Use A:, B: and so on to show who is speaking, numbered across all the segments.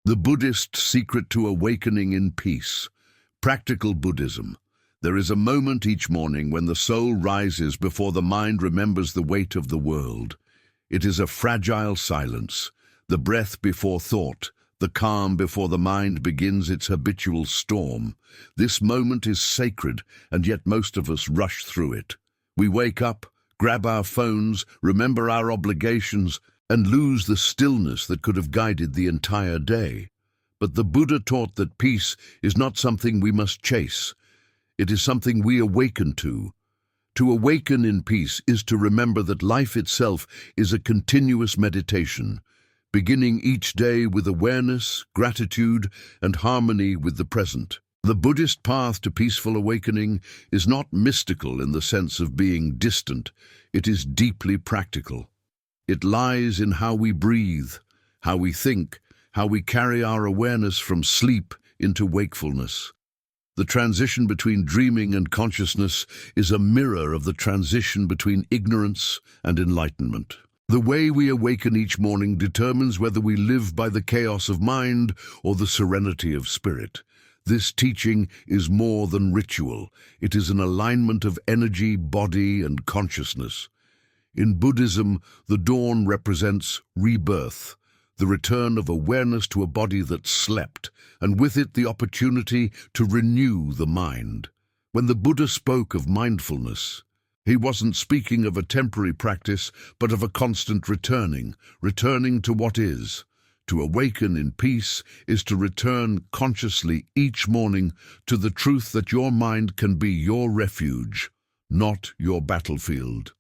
A: The Buddhist secret to awakening in peace. Practical Buddhism. There is a moment each morning when the soul rises before the mind remembers the weight of the world. It is a fragile silence, the breath before thought, the calm before the mind begins its habitual storm. This moment is sacred, and yet most of us rush through it. We wake up, grab our phones, remember our obligations, and lose the stillness that could have guided the entire day. But the Buddha taught that peace is not something we must chase. It is something we awaken to. To awaken in peace is to remember that life itself is a continuous meditation, beginning each day with awareness, gratitude, and harmony with the present. The Buddhist path to peaceful awakening is not mystical in the sense of being distant. It is deeply practical. It lies in how we breathe, how we think, how we carry our awareness from sleep into wakefulness. The transition between dreaming and consciousness is a mirror of the transition between ignorance and enlightenment. The way we awaken each morning determines whether we live by the chaos of mind or the serenity of spirit. This teaching is more than ritual. It is an alignment of energy, body, and consciousness. In Buddhism, the dawn represents rebirth, the return of awareness to a body that slept, and with it the opportunity to renew the mind. When the Buddha spoke of mindfulness, he wasn't speaking of a temporary practice, but of a constant returning to what is. To awaken in peace is to return consciously each morning to the truth that your mind can be your refuge, not your battlefield.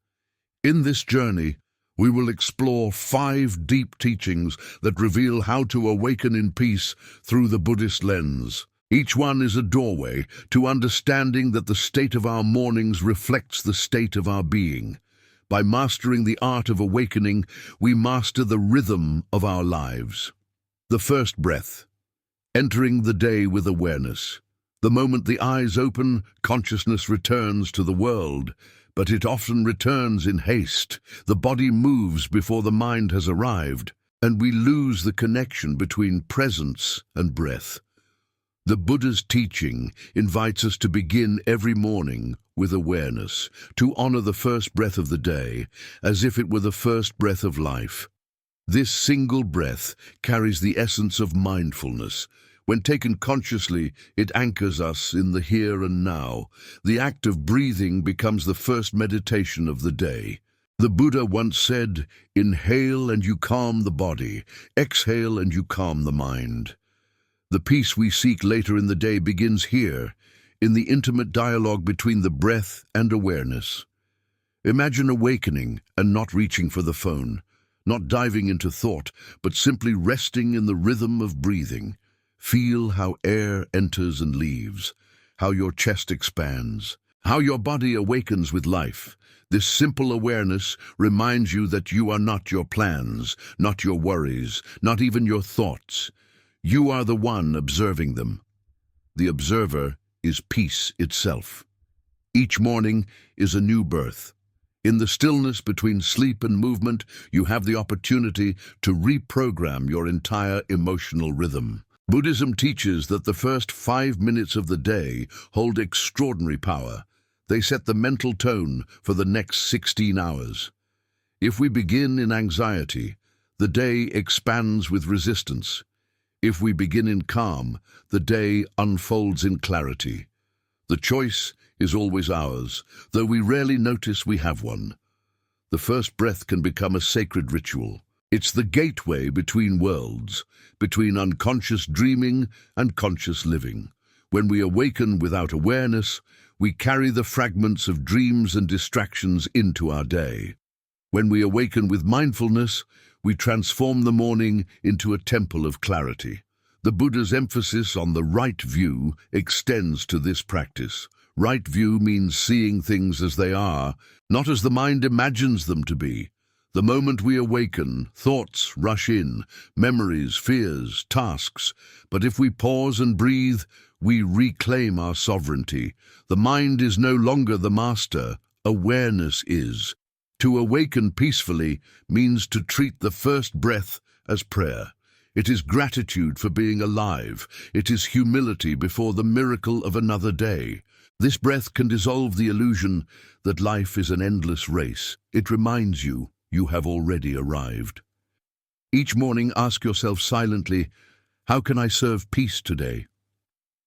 A: In this journey, we will explore 5 deep teachings that reveal how to awaken in peace through the Buddhist lens. Each one is a doorway to understanding that the state of our mornings reflects the state of our being. By mastering the art of awakening, we master the rhythm of our lives. The first breath. Entering the day with awareness. The moment the eyes open, consciousness returns to the world. But it often returns in haste. The body moves before the mind has arrived, and we lose the connection between presence and breath. The Buddha's teaching invites us to begin every morning with awareness, to honor the first breath of the day as if it were the first breath of life. This single breath carries the essence of mindfulness. When taken consciously, it anchors us in the here and now. The act of breathing becomes the first meditation of the day. The Buddha once said, "Inhale and you calm the body, exhale and you calm the mind." The peace we seek later in the day begins here, in the intimate dialogue between the breath and awareness. Imagine awakening and not reaching for the phone, not diving into thought, but simply resting in the rhythm of breathing. Feel how air enters and leaves, how your chest expands, how your body awakens with life. This simple awareness reminds you that you are not your plans, not your worries, not even your thoughts. You are the one observing them. The observer is peace itself. Each morning is a new birth. In the stillness between sleep and movement, you have the opportunity to reprogram your entire emotional rhythm. Buddhism teaches that the first 5 minutes of the day hold extraordinary power. They set the mental tone for the next 16 hours. If we begin in anxiety, the day expands with resistance. If we begin in calm, the day unfolds in clarity. The choice is always ours, though we rarely notice we have one. The first breath can become a sacred ritual. It's the gateway between worlds, between unconscious dreaming and conscious living. When we awaken without awareness, we carry the fragments of dreams and distractions into our day. When we awaken with mindfulness, we transform the morning into a temple of clarity. The Buddha's emphasis on the right view extends to this practice. Right view means seeing things as they are, not as the mind imagines them to be. The moment we awaken, thoughts rush in, memories, fears, tasks. But if we pause and breathe, we reclaim our sovereignty. The mind is no longer the master, awareness is. To awaken peacefully means to treat the first breath as prayer. It is gratitude for being alive. It is humility before the miracle of another day. This breath can dissolve the illusion that life is an endless race. It reminds you have already arrived. Each morning, ask yourself silently, how can I serve peace today?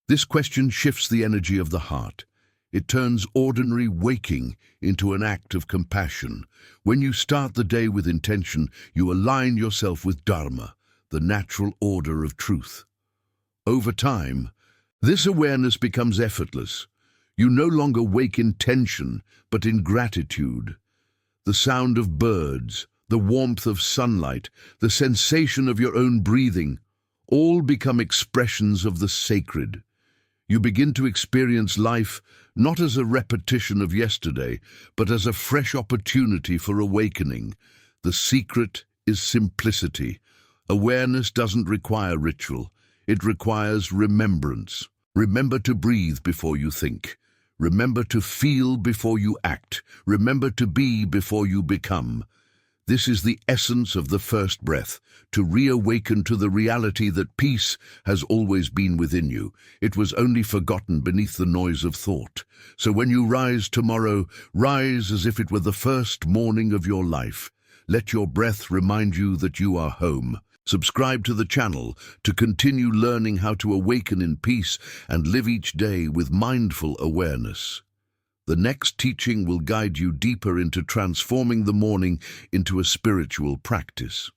A: This question shifts the energy of the heart. It turns ordinary waking into an act of compassion. When you start the day with intention, you align yourself with Dharma, the natural order of truth. Over time, this awareness becomes effortless. You no longer wake in tension, but in gratitude. The sound of birds, the warmth of sunlight, the sensation of your own breathing, all become expressions of the sacred. You begin to experience life not as a repetition of yesterday, but as a fresh opportunity for awakening. The secret is simplicity. Awareness doesn't require ritual. It requires remembrance. Remember to breathe before you think. Remember to feel before you act. Remember to be before you become. This is the essence of the first breath, to reawaken to the reality that peace has always been within you. It was only forgotten beneath the noise of thought. So when you rise tomorrow, rise as if it were the first morning of your life. Let your breath remind you that you are home. Subscribe to the channel to continue learning how to awaken in peace and live each day with mindful awareness. The next teaching will guide you deeper into transforming the morning into a spiritual practice.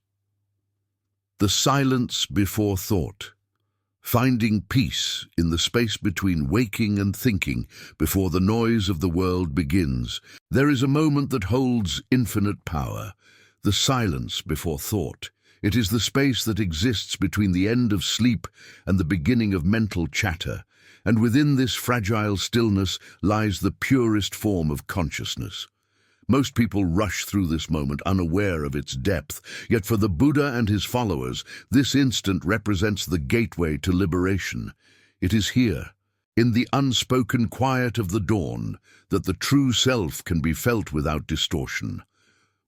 A: The silence before thought. Finding peace in the space between waking and thinking before the noise of the world begins. There is a moment that holds infinite power, the silence before thought. It is the space that exists between the end of sleep and the beginning of mental chatter, and within this fragile stillness lies the purest form of consciousness. Most people rush through this moment unaware of its depth, yet for the Buddha and his followers, this instant represents the gateway to liberation. It is here, in the unspoken quiet of the dawn, that the true self can be felt without distortion.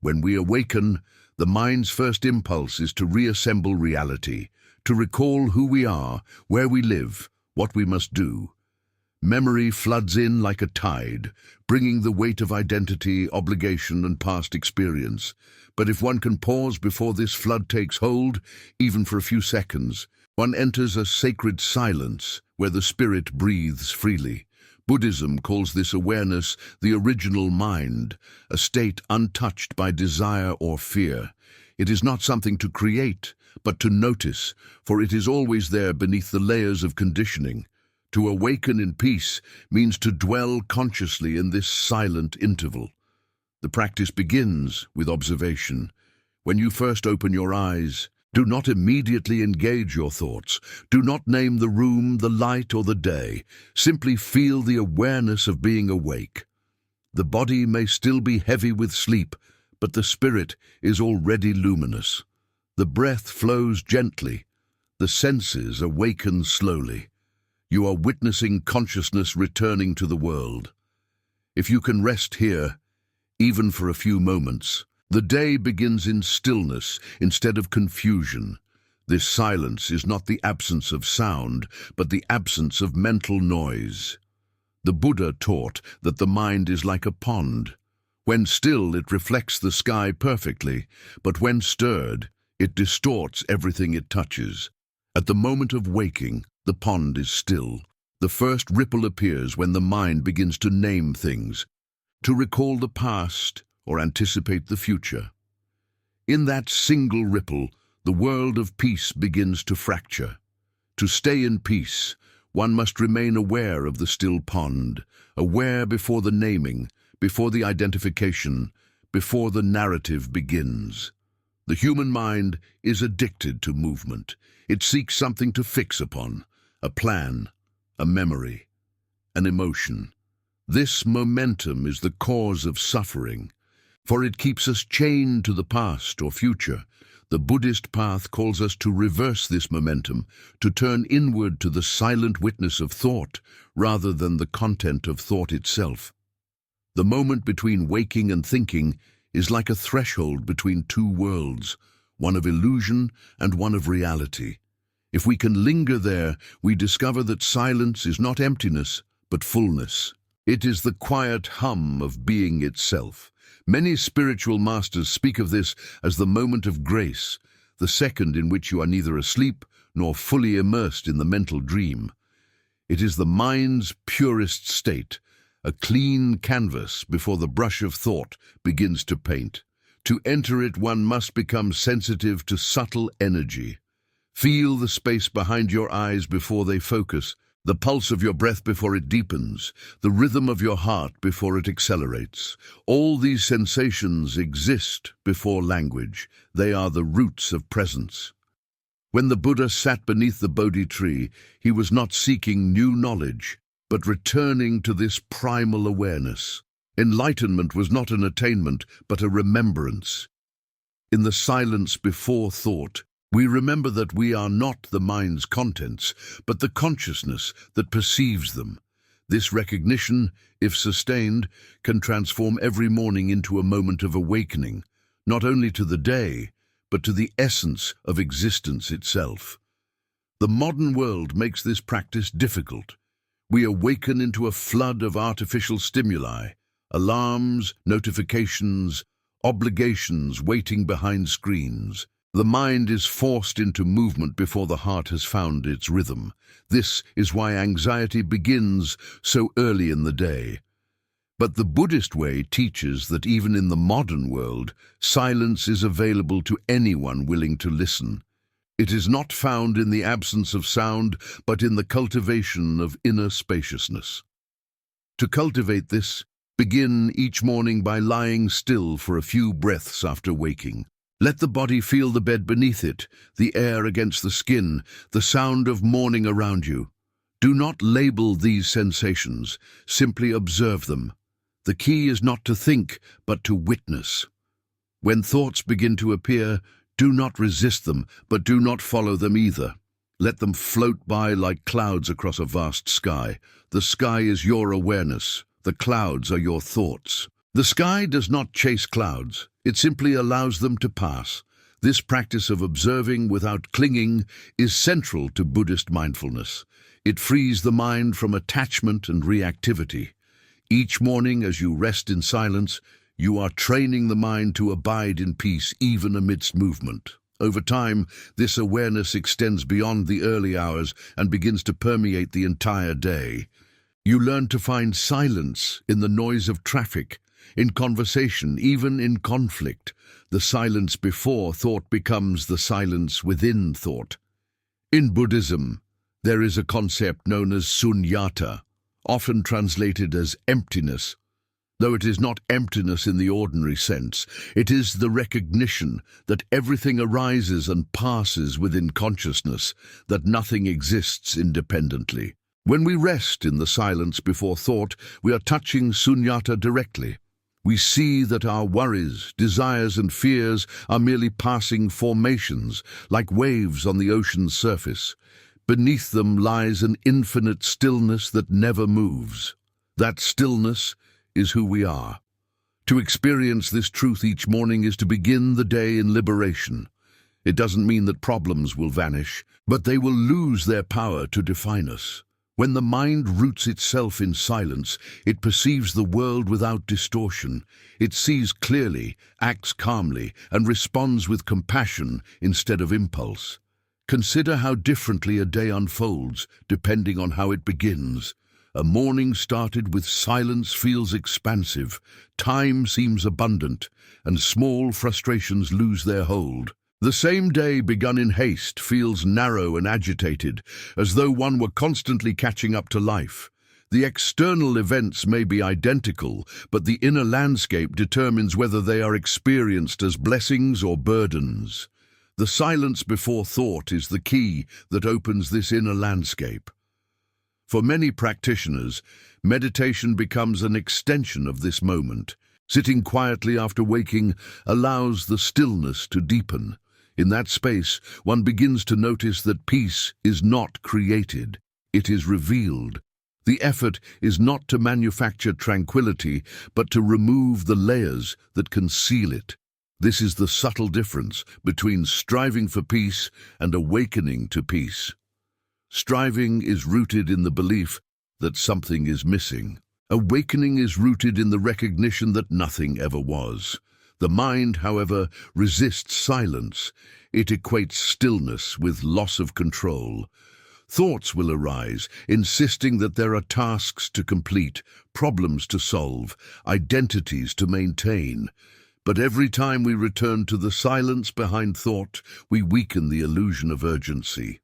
A: When we awaken, the mind's first impulse is to reassemble reality, to recall who we are, where we live, what we must do. Memory floods in like a tide, bringing the weight of identity, obligation, and past experience. But if one can pause before this flood takes hold, even for a few seconds, one enters a sacred silence where the spirit breathes freely. Buddhism calls this awareness the original mind, a state untouched by desire or fear. It is not something to create, but to notice, for it is always there beneath the layers of conditioning. To awaken in peace means to dwell consciously in this silent interval. The practice begins with observation. When you first open your eyes, do not immediately engage your thoughts. Do not name the room, the light, or the day. Simply feel the awareness of being awake. The body may still be heavy with sleep, but the spirit is already luminous. The breath flows gently. The senses awaken slowly. You are witnessing consciousness returning to the world. If you can rest here, even for a few moments, the day begins in stillness instead of confusion. This silence is not the absence of sound, but the absence of mental noise. The Buddha taught that the mind is like a pond. When still, it reflects the sky perfectly, but when stirred, it distorts everything it touches. At the moment of waking, the pond is still. The first ripple appears when the mind begins to name things, to recall the past or anticipate the future. In that single ripple, the world of peace begins to fracture. To stay in peace, one must remain aware of the still pond, aware before the naming, before the identification, before the narrative begins. The human mind is addicted to movement. It seeks something to fix upon, a plan, a memory, an emotion. This momentum is the cause of suffering, for it keeps us chained to the past or future. The Buddhist path calls us to reverse this momentum, to turn inward to the silent witness of thought rather than the content of thought itself. The moment between waking and thinking is like a threshold between two worlds. one of illusion and one of reality. If we can linger there, we discover that silence is not emptiness, but fullness. It is the quiet hum of being itself. Many spiritual masters speak of this as the moment of grace, the second in which you are neither asleep nor fully immersed in the mental dream. It is the mind's purest state, a clean canvas before the brush of thought begins to paint. To enter it, one must become sensitive to subtle energy. Feel the space behind your eyes before they focus, the pulse of your breath before it deepens, the rhythm of your heart before it accelerates. All these sensations exist before language. They are the roots of presence. When the Buddha sat beneath the Bodhi tree, he was not seeking new knowledge, but returning to this primal awareness. Enlightenment was not an attainment, but a remembrance. In the silence before thought, we remember that we are not the mind's contents, but the consciousness that perceives them. This recognition, if sustained, can transform every morning into a moment of awakening, not only to the day, but to the essence of existence itself. The modern world makes this practice difficult. We awaken into a flood of artificial stimuli, alarms, notifications, obligations waiting behind screens. The mind is forced into movement before the heart has found its rhythm. This is why anxiety begins so early in the day. But the Buddhist way teaches that even in the modern world, silence is available to anyone willing to listen. It is not found in the absence of sound, but in the cultivation of inner spaciousness. To cultivate this, begin each morning by lying still for a few breaths after waking. Let the body feel the bed beneath it, the air against the skin, the sound of morning around you. Do not label these sensations, simply observe them. The key is not to think, but to witness. When thoughts begin to appear, do not resist them, but do not follow them either. Let them float by like clouds across a vast sky. The sky is your awareness. The clouds are your thoughts. The sky does not chase clouds. It simply allows them to pass. This practice of observing without clinging is central to Buddhist mindfulness. It frees the mind from attachment and reactivity. Each morning, as you rest in silence, you are training the mind to abide in peace even amidst movement. Over time, this awareness extends beyond the early hours and begins to permeate the entire day. You learn to find silence in the noise of traffic, in conversation, even in conflict. The silence before thought becomes the silence within thought. In Buddhism, there is a concept known as sunyata, often translated as emptiness. Though it is not emptiness in the ordinary sense, it is the recognition that everything arises and passes within consciousness, that nothing exists independently. When we rest in the silence before thought, we are touching sunyata directly. We see that our worries, desires and fears are merely passing formations, like waves on the ocean's surface. Beneath them lies an infinite stillness that never moves. That stillness is who we are. To experience this truth each morning is to begin the day in liberation. It doesn't mean that problems will vanish, but they will lose their power to define us. When the mind roots itself in silence, it perceives the world without distortion. It sees clearly, acts calmly, and responds with compassion instead of impulse. Consider how differently a day unfolds, depending on how it begins. A morning started with silence feels expansive, time seems abundant, and small frustrations lose their hold. The same day begun in haste feels narrow and agitated, as though one were constantly catching up to life. The external events may be identical, but the inner landscape determines whether they are experienced as blessings or burdens. The silence before thought is the key that opens this inner landscape. For many practitioners, meditation becomes an extension of this moment. Sitting quietly after waking allows the stillness to deepen. In that space, one begins to notice that peace is not created, it is revealed. The effort is not to manufacture tranquility, but to remove the layers that conceal it. This is the subtle difference between striving for peace and awakening to peace. Striving is rooted in the belief that something is missing. Awakening is rooted in the recognition that nothing ever was. The mind, however, resists silence. It equates stillness with loss of control. Thoughts will arise, insisting that there are tasks to complete, problems to solve, identities to maintain. But every time we return to the silence behind thought, we weaken the illusion of urgency.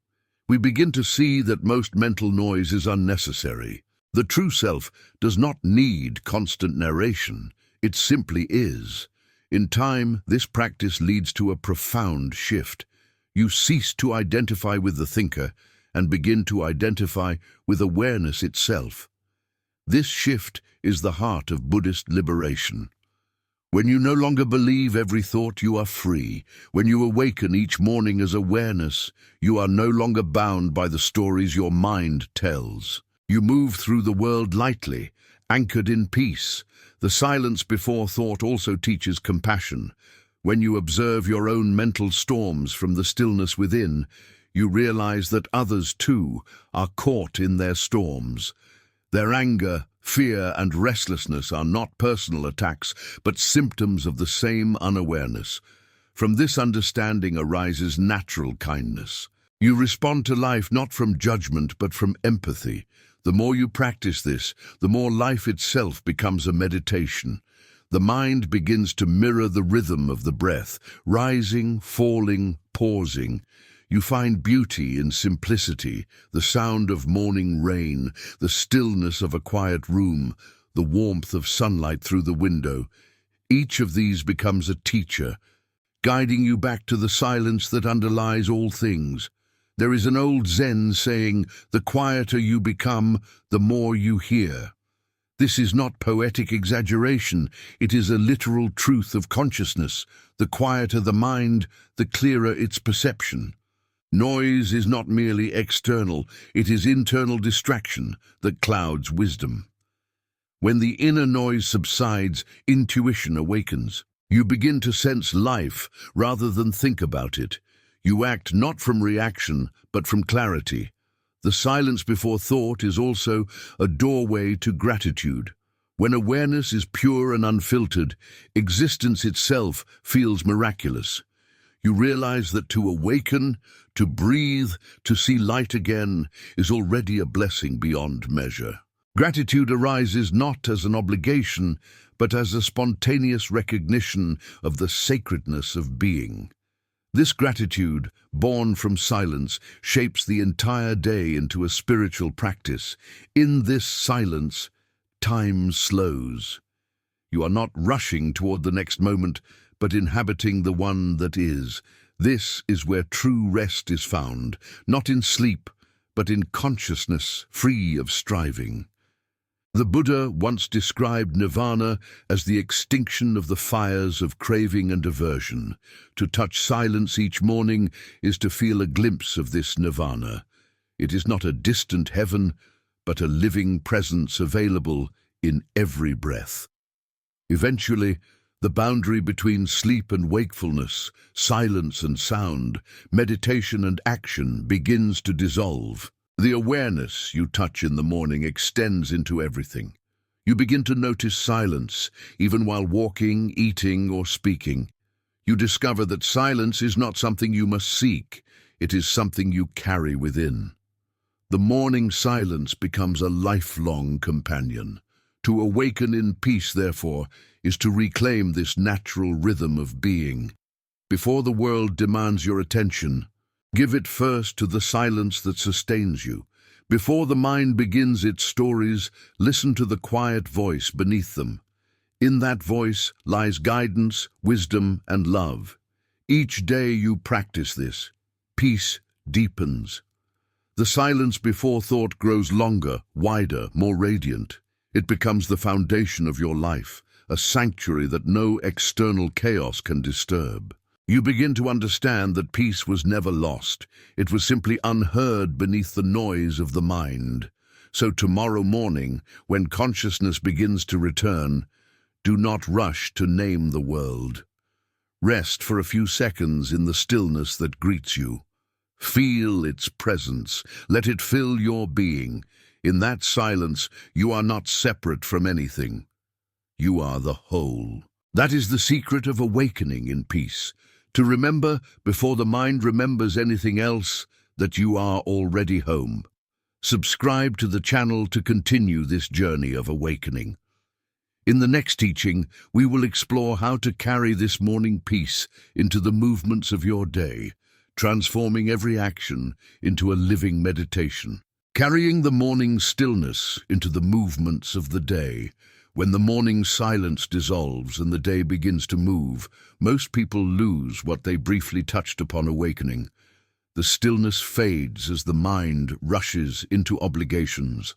A: We begin to see that most mental noise is unnecessary. The true self does not need constant narration. It simply is. In time, this practice leads to a profound shift. You cease to identify with the thinker and begin to identify with awareness itself. This shift is the heart of Buddhist liberation. When you no longer believe every thought, you are free. When you awaken each morning as awareness, you are no longer bound by the stories your mind tells. You move through the world lightly, anchored in peace. The silence before thought also teaches compassion. When you observe your own mental storms from the stillness within, you realize that others, too, are caught in their storms. Their anger, fear, and restlessness are not personal attacks, but symptoms of the same unawareness. From this understanding arises natural kindness. You respond to life not from judgment, but from empathy. The more you practice this, the more life itself becomes a meditation. The mind begins to mirror the rhythm of the breath, rising, falling, pausing. You find beauty in simplicity, the sound of morning rain, the stillness of a quiet room, the warmth of sunlight through the window. Each of these becomes a teacher, guiding you back to the silence that underlies all things. There is an old Zen saying, "The quieter you become, the more you hear." This is not poetic exaggeration, it is a literal truth of consciousness. The quieter the mind, the clearer its perception. Noise is not merely external, it is internal distraction that clouds wisdom. When the inner noise subsides, intuition awakens. You begin to sense life rather than think about it. You act not from reaction, but from clarity. The silence before thought is also a doorway to gratitude. When awareness is pure and unfiltered, existence itself feels miraculous. You realize that to awaken, to breathe, to see light again is already a blessing beyond measure. Gratitude arises not as an obligation, but as a spontaneous recognition of the sacredness of being. This gratitude, born from silence, shapes the entire day into a spiritual practice. In this silence, time slows. You are not rushing toward the next moment, but inhabiting the one that is. This is where true rest is found, not in sleep, but in consciousness free of striving. The Buddha once described nirvana as the extinction of the fires of craving and aversion. To touch silence each morning is to feel a glimpse of this nirvana. It is not a distant heaven, but a living presence available in every breath. Eventually, the boundary between sleep and wakefulness, silence and sound, meditation and action begins to dissolve. The awareness you touch in the morning extends into everything. You begin to notice silence, even while walking, eating, or speaking. You discover that silence is not something you must seek, it is something you carry within. The morning silence becomes a lifelong companion. To awaken in peace, therefore, is to reclaim this natural rhythm of being. Before the world demands your attention, give it first to the silence that sustains you. Before the mind begins its stories, listen to the quiet voice beneath them. In that voice lies guidance, wisdom, and love. Each day you practice this. Peace deepens. The silence before thought grows longer, wider, more radiant. It becomes the foundation of your life, a sanctuary that no external chaos can disturb. You begin to understand that peace was never lost. It was simply unheard beneath the noise of the mind. So tomorrow morning, when consciousness begins to return, do not rush to name the world. Rest for a few seconds in the stillness that greets you. Feel its presence. Let it fill your being. In that silence, you are not separate from anything. You are the whole. That is the secret of awakening in peace. To remember, before the mind remembers anything else, that you are already home. Subscribe to the channel to continue this journey of awakening. In the next teaching, we will explore how to carry this morning peace into the movements of your day, transforming every action into a living meditation. Carrying the morning stillness into the movements of the day. When the morning silence dissolves and the day begins to move, most people lose what they briefly touched upon awakening. The stillness fades as the mind rushes into obligations,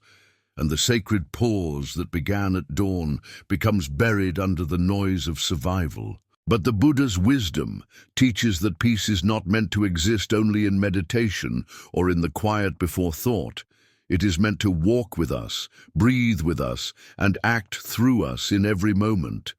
A: and the sacred pause that began at dawn becomes buried under the noise of survival. But the Buddha's wisdom teaches that peace is not meant to exist only in meditation or in the quiet before thought. It is meant to walk with us, breathe with us, and act through us in every moment.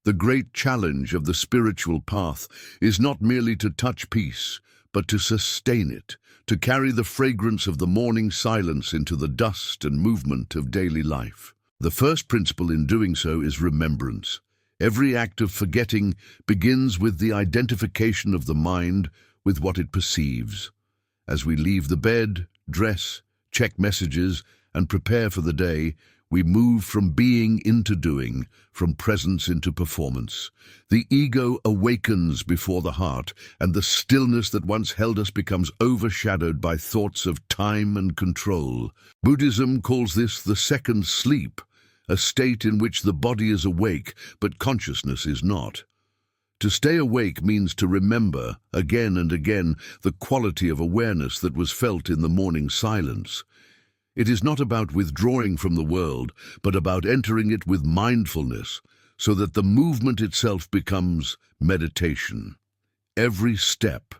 A: The great challenge of the spiritual path is not merely to touch peace, but to sustain it, to carry the fragrance of the morning silence into the dust and movement of daily life. The first principle in doing so is remembrance. Every act of forgetting begins with the identification of the mind with what it perceives. As we leave the bed, dress, check messages, and prepare for the day, we move from being into doing, from presence into performance. The ego awakens before the heart, and the stillness that once held us becomes overshadowed by thoughts of time and control. Buddhism calls this the second sleep, a state in which the body is awake, but consciousness is not. To stay awake means to remember, again and again, the quality of awareness that was felt in the morning silence. It is not about withdrawing from the world, but about entering it with mindfulness, so that the movement itself becomes meditation. Every step,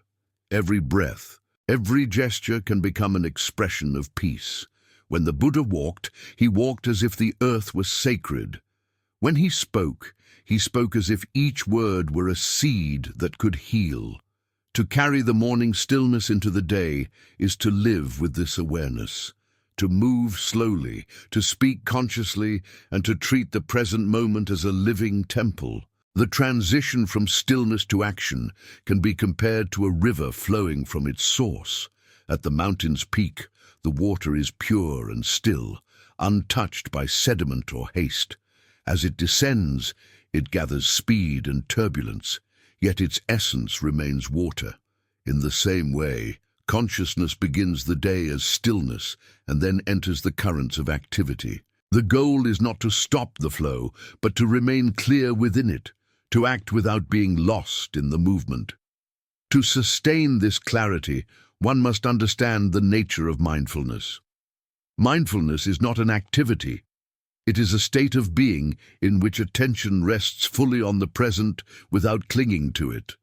A: every breath, every gesture can become an expression of peace. When the Buddha walked, he walked as if the earth was sacred. When he spoke as if each word were a seed that could heal. To carry the morning stillness into the day is to live with this awareness. To move slowly, to speak consciously, and to treat the present moment as a living temple. The transition from stillness to action can be compared to a river flowing from its source. At the mountain's peak, the water is pure and still, untouched by sediment or haste. As it descends, it gathers speed and turbulence, yet its essence remains water. In the same way, consciousness begins the day as stillness and then enters the currents of activity. The goal is not to stop the flow, but to remain clear within it, to act without being lost in the movement. To sustain this clarity, one must understand the nature of mindfulness. Mindfulness is not an activity. It is a state of being in which attention rests fully on the present without clinging to it.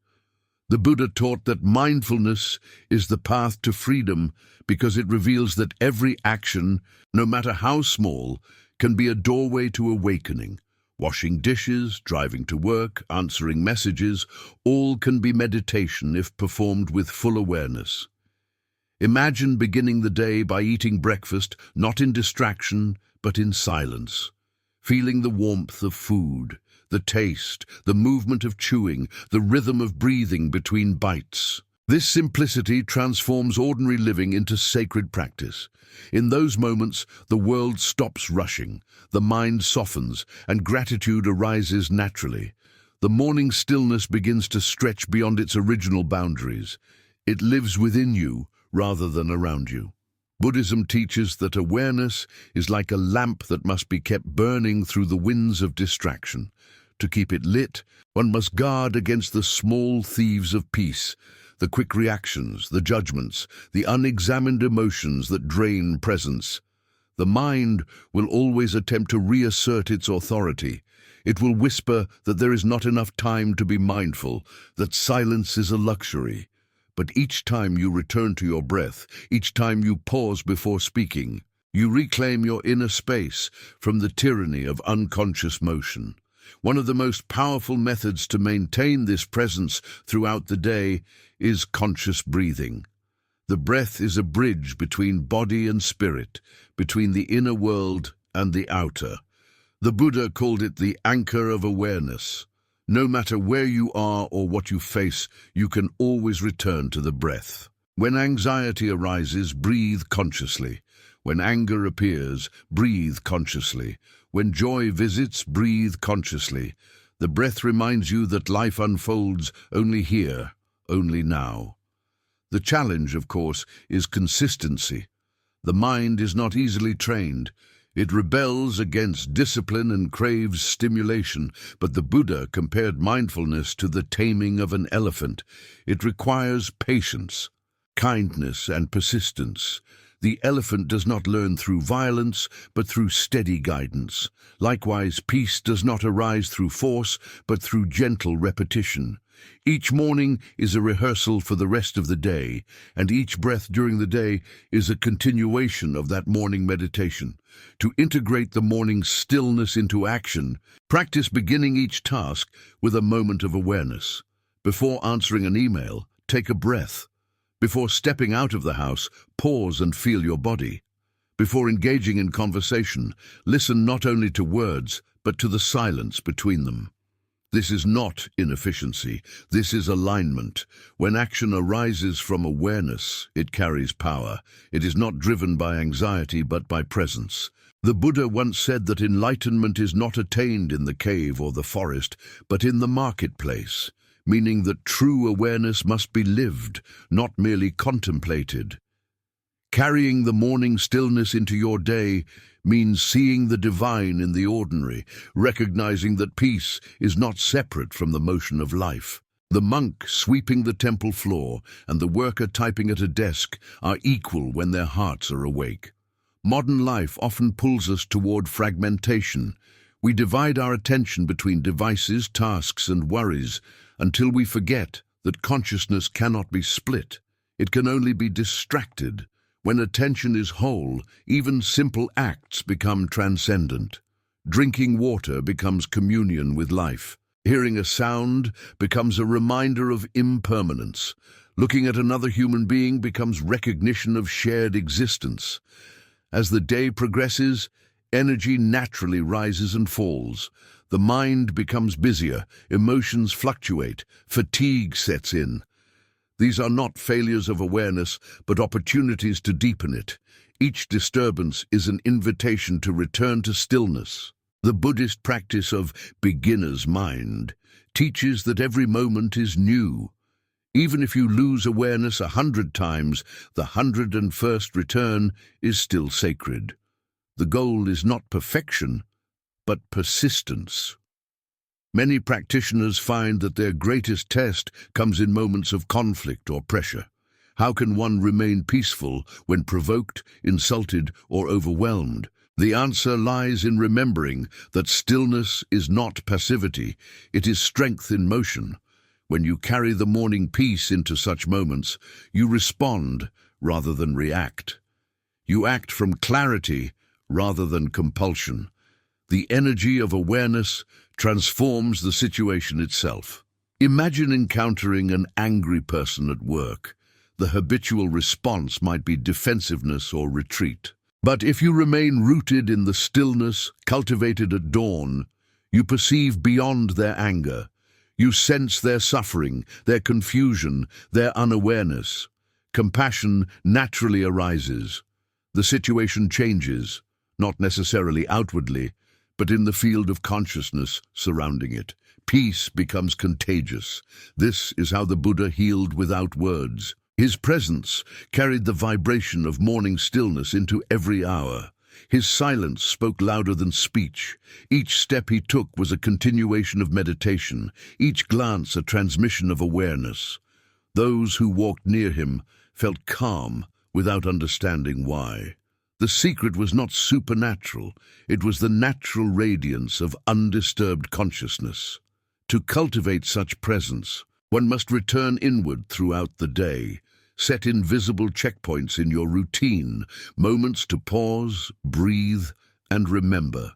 A: The Buddha taught that mindfulness is the path to freedom because it reveals that every action, no matter how small, can be a doorway to awakening. Washing dishes, driving to work, answering messages, all can be meditation if performed with full awareness. Imagine beginning the day by eating breakfast, not in distraction, but in silence, feeling the warmth of food, the taste, the movement of chewing, the rhythm of breathing between bites. This simplicity transforms ordinary living into sacred practice. In those moments, the world stops rushing, the mind softens, and gratitude arises naturally. The morning stillness begins to stretch beyond its original boundaries. It lives within you rather than around you. Buddhism teaches that awareness is like a lamp that must be kept burning through the winds of distraction. To keep it lit, one must guard against the small thieves of peace, the quick reactions, the judgments, the unexamined emotions that drain presence. The mind will always attempt to reassert its authority. It will whisper that there is not enough time to be mindful, that silence is a luxury. But each time you return to your breath, each time you pause before speaking, you reclaim your inner space from the tyranny of unconscious motion. One of the most powerful methods to maintain this presence throughout the day is conscious breathing. The breath is a bridge between body and spirit, between the inner world and the outer. The Buddha called it the anchor of awareness. No matter where you are or what you face, you can always return to the breath. When anxiety arises, breathe consciously. When anger appears, breathe consciously. When joy visits, breathe consciously. The breath reminds you that life unfolds only here, only now. The challenge, of course, is consistency. The mind is not easily trained. It rebels against discipline and craves stimulation, but the Buddha compared mindfulness to the taming of an elephant. It requires patience, kindness, and persistence. The elephant does not learn through violence, but through steady guidance. Likewise, peace does not arise through force, but through gentle repetition. Each morning is a rehearsal for the rest of the day, and each breath during the day is a continuation of that morning meditation. To integrate the morning stillness into action, practice beginning each task with a moment of awareness. Before answering an email, take a breath. Before stepping out of the house, pause and feel your body. Before engaging in conversation, listen not only to words, but to the silence between them. This is not inefficiency, this is alignment. When action arises from awareness, it carries power. It is not driven by anxiety, but by presence. The Buddha once said that enlightenment is not attained in the cave or the forest, but in the marketplace, meaning that true awareness must be lived, not merely contemplated. Carrying the morning stillness into your day means seeing the divine in the ordinary, recognizing that peace is not separate from the motion of life. The monk sweeping the temple floor and the worker typing at a desk are equal when their hearts are awake. Modern life often pulls us toward fragmentation. We divide our attention between devices, tasks, and worries until we forget that consciousness cannot be split. It can only be distracted. When attention is whole, even simple acts become transcendent. Drinking water becomes communion with life. Hearing a sound becomes a reminder of impermanence. Looking at another human being becomes recognition of shared existence. As the day progresses, energy naturally rises and falls. The mind becomes busier, emotions fluctuate, fatigue sets in. These are not failures of awareness, but opportunities to deepen it. Each disturbance is an invitation to return to stillness. The Buddhist practice of beginner's mind teaches that every moment is new. Even if you lose awareness 100 times, the 101st return is still sacred. The goal is not perfection, but persistence. Many practitioners find that their greatest test comes in moments of conflict or pressure. How can one remain peaceful when provoked, insulted, or overwhelmed? The answer lies in remembering that stillness is not passivity, it is strength in motion. When you carry the morning peace into such moments, you respond rather than react. You act from clarity rather than compulsion. The energy of awareness transforms the situation itself. Imagine encountering an angry person at work. The habitual response might be defensiveness or retreat. But if you remain rooted in the stillness cultivated at dawn, you perceive beyond their anger. You sense their suffering, their confusion, their unawareness. Compassion naturally arises. The situation changes, not necessarily outwardly, but in the field of consciousness surrounding it. Peace becomes contagious. This is how the Buddha healed without words. His presence carried the vibration of morning stillness into every hour. His silence spoke louder than speech. Each step he took was a continuation of meditation, each glance a transmission of awareness. Those who walked near him felt calm without understanding why. The secret was not supernatural, it was the natural radiance of undisturbed consciousness. To cultivate such presence, one must return inward throughout the day. Set invisible checkpoints in your routine, moments to pause, breathe, and remember.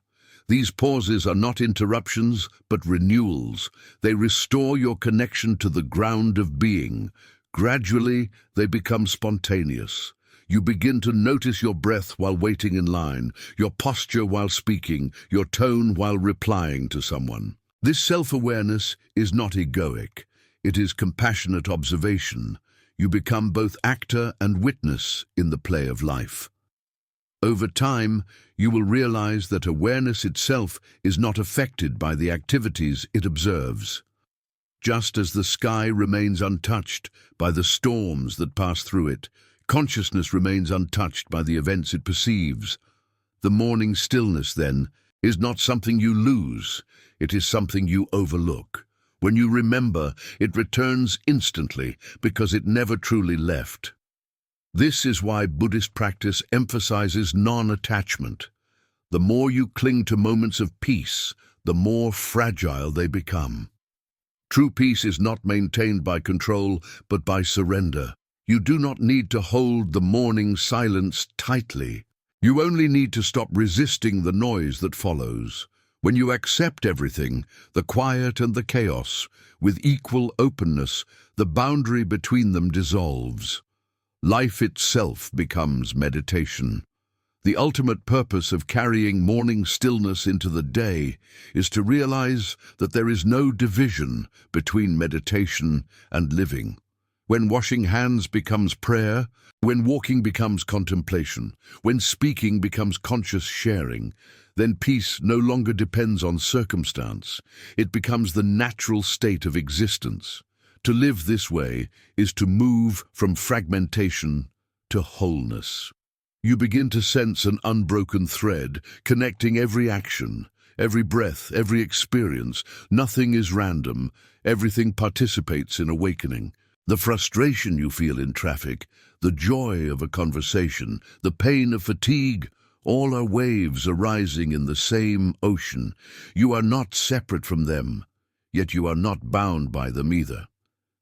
A: These pauses are not interruptions, but renewals. They restore your connection to the ground of being. Gradually, they become spontaneous. You begin to notice your breath while waiting in line, your posture while speaking, your tone while replying to someone. This self-awareness is not egoic. It is compassionate observation. You become both actor and witness in the play of life. Over time, you will realize that awareness itself is not affected by the activities it observes. Just as the sky remains untouched by the storms that pass through it, consciousness remains untouched by the events it perceives. The morning stillness, then, is not something you lose, it is something you overlook. When you remember, it returns instantly because it never truly left. This is why Buddhist practice emphasizes non-attachment. The more you cling to moments of peace, the more fragile they become. True peace is not maintained by control, but by surrender. You do not need to hold the morning silence tightly. You only need to stop resisting the noise that follows. When you accept everything, the quiet and the chaos, with equal openness, the boundary between them dissolves. Life itself becomes meditation. The ultimate purpose of carrying morning stillness into the day is to realize that there is no division between meditation and living. When washing hands becomes prayer, when walking becomes contemplation, when speaking becomes conscious sharing, then peace no longer depends on circumstance. It becomes the natural state of existence. To live this way is to move from fragmentation to wholeness. You begin to sense an unbroken thread, connecting every action, every breath, every experience. Nothing is random. Everything participates in awakening. The frustration you feel in traffic, the joy of a conversation, the pain of fatigue, all are waves arising in the same ocean. You are not separate from them, yet you are not bound by them either.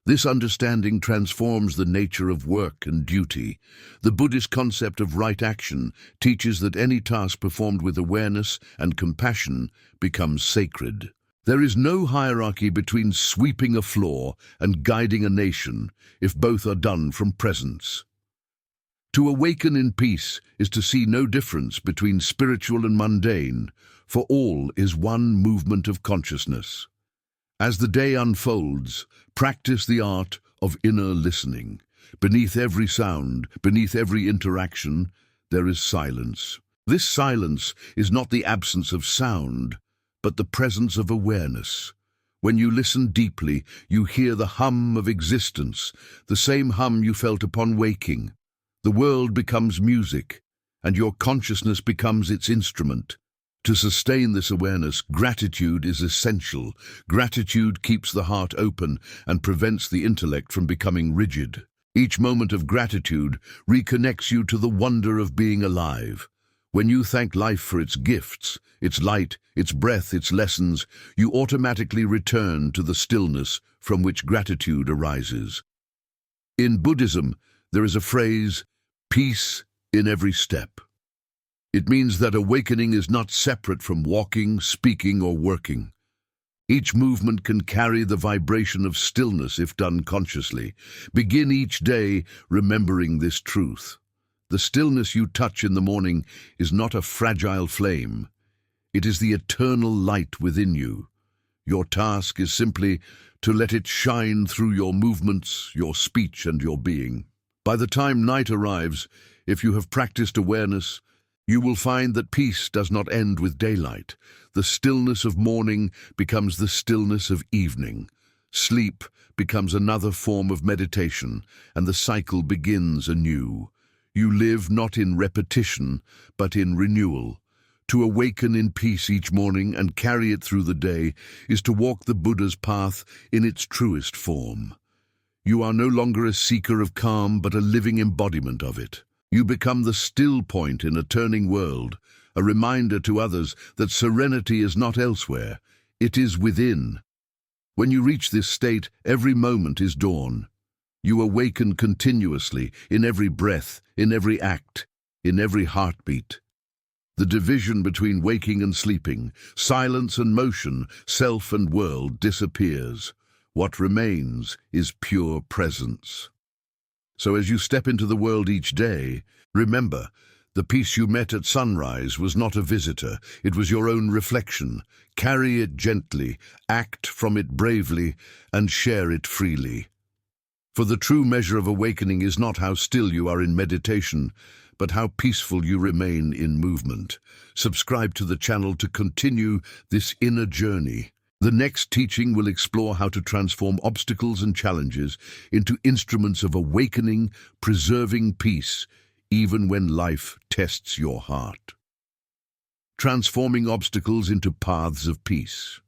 A: This understanding transforms the nature of work and duty. The Buddhist concept of right action teaches that any task performed with awareness and compassion becomes sacred. There is no hierarchy between sweeping a floor and guiding a nation if both are done from presence. To awaken in peace is to see no difference between spiritual and mundane, for all is one movement of consciousness. As the day unfolds, practice the art of inner listening. Beneath every sound, beneath every interaction, there is silence. This silence is not the absence of sound, but the presence of awareness. When you listen deeply, you hear the hum of existence, the same hum you felt upon waking. The world becomes music, and your consciousness becomes its instrument. To sustain this awareness, gratitude is essential. Gratitude keeps the heart open and prevents the intellect from becoming rigid. Each moment of gratitude reconnects you to the wonder of being alive. When you thank life for its gifts, its light, its breath, its lessons, you automatically return to the stillness from which gratitude arises. In Buddhism, there is a phrase, peace in every step. It means that awakening is not separate from walking, speaking, or working. Each movement can carry the vibration of stillness if done consciously. Begin each day remembering this truth. The stillness you touch in the morning is not a fragile flame. It is the eternal light within you. Your task is simply to let it shine through your movements, your speech, and your being. By the time night arrives, if you have practiced awareness, you will find that peace does not end with daylight. The stillness of morning becomes the stillness of evening. Sleep becomes another form of meditation, and the cycle begins anew. You live not in repetition, but in renewal. To awaken in peace each morning and carry it through the day is to walk the Buddha's path in its truest form. You are no longer a seeker of calm, but a living embodiment of it. You become the still point in a turning world, a reminder to others that serenity is not elsewhere, it is within. When you reach this state, every moment is dawn. You awaken continuously, in every breath, in every act, in every heartbeat. The division between waking and sleeping, silence and motion, self and world disappears. What remains is pure presence. So as you step into the world each day, remember, the peace you met at sunrise was not a visitor, it was your own reflection. Carry it gently, act from it bravely, and share it freely. For the true measure of awakening is not how still you are in meditation, but how peaceful you remain in movement. Subscribe to the channel to continue this inner journey. The next teaching will explore how to transform obstacles and challenges into instruments of awakening, preserving peace, even when life tests your heart. Transforming obstacles into paths of peace.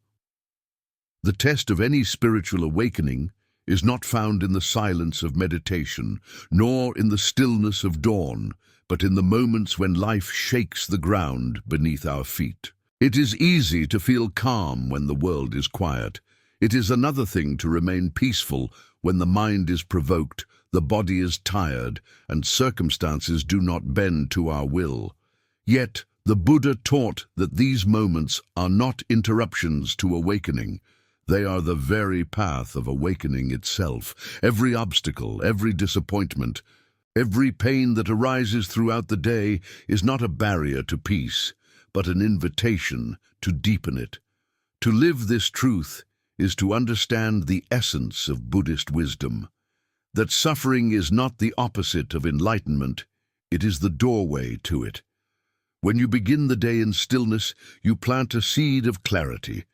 A: The test of any spiritual awakening is not found in the silence of meditation, nor in the stillness of dawn, but in the moments when life shakes the ground beneath our feet. It is easy to feel calm when the world is quiet. It is another thing to remain peaceful when the mind is provoked, the body is tired, and circumstances do not bend to our will. Yet, the Buddha taught that these moments are not interruptions to awakening. They are the very path of awakening itself. Every obstacle, every disappointment, every pain that arises throughout the day is not a barrier to peace, but an invitation to deepen it. To live this truth is to understand the essence of Buddhist wisdom, that suffering is not the opposite of enlightenment, it is the doorway to it. When you begin the day in stillness, you plant a seed of clarity,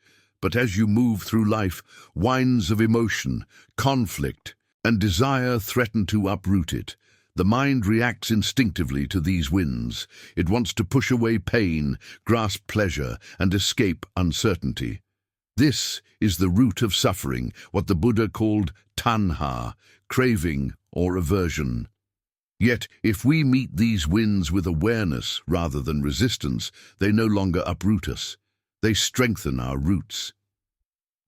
A: but as you move through life, winds of emotion, conflict, and desire threaten to uproot it. The mind reacts instinctively to these winds. It wants to push away pain, grasp pleasure, and escape uncertainty. This is the root of suffering, what the Buddha called tanha, craving or aversion. Yet, if we meet these winds with awareness rather than resistance, they no longer uproot us. They strengthen our roots.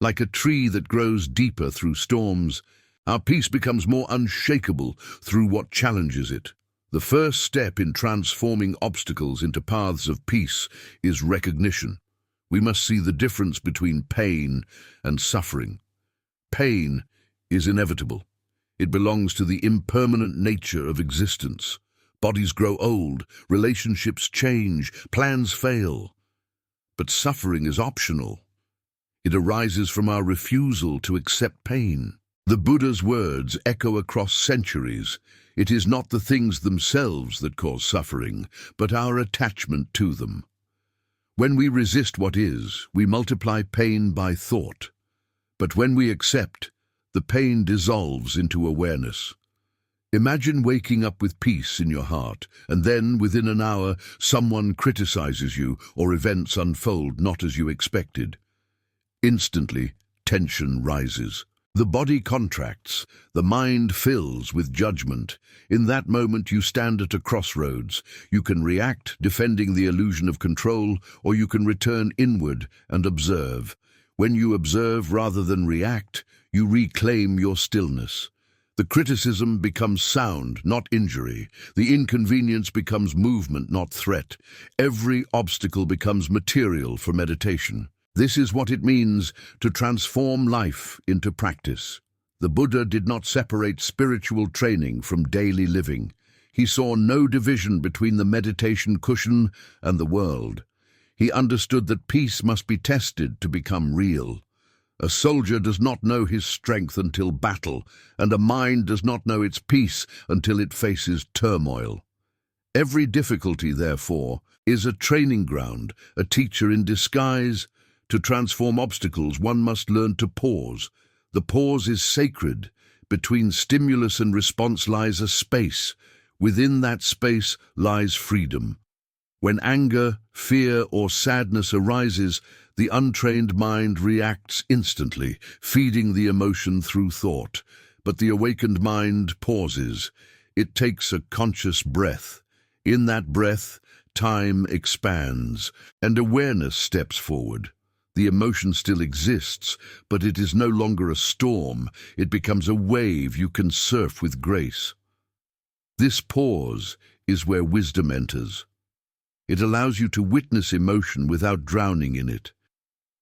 A: Like a tree that grows deeper through storms, our peace becomes more unshakable through what challenges it. The first step in transforming obstacles into paths of peace is recognition. We must see the difference between pain and suffering. Pain is inevitable. It belongs to the impermanent nature of existence. Bodies grow old, relationships change, plans fail. But suffering is optional. It arises from our refusal to accept pain. The Buddha's words echo across centuries. It is not the things themselves that cause suffering, but our attachment to them. When we resist what is, we multiply pain by thought. But when we accept, the pain dissolves into awareness. Imagine waking up with peace in your heart, and then, within an hour, someone criticizes you or events unfold not as you expected. Instantly, tension rises. The body contracts, the mind fills with judgment. In that moment you stand at a crossroads. You can react, defending the illusion of control, or you can return inward and observe. When you observe rather than react, you reclaim your stillness. The criticism becomes sound, not injury. The inconvenience becomes movement, not threat. Every obstacle becomes material for meditation. This is what it means to transform life into practice. The Buddha did not separate spiritual training from daily living. He saw no division between the meditation cushion and the world. He understood that peace must be tested to become real. A soldier does not know his strength until battle, and a mind does not know its peace until it faces turmoil. Every difficulty, therefore, is a training ground, a teacher in disguise. To transform obstacles, one must learn to pause. The pause is sacred. Between stimulus and response lies a space. Within that space lies freedom. When anger, fear, or sadness arises, the untrained mind reacts instantly, feeding the emotion through thought. But the awakened mind pauses. It takes a conscious breath. In that breath, time expands, and awareness steps forward. The emotion still exists, but it is no longer a storm. It becomes a wave you can surf with grace. This pause is where wisdom enters. It allows you to witness emotion without drowning in it.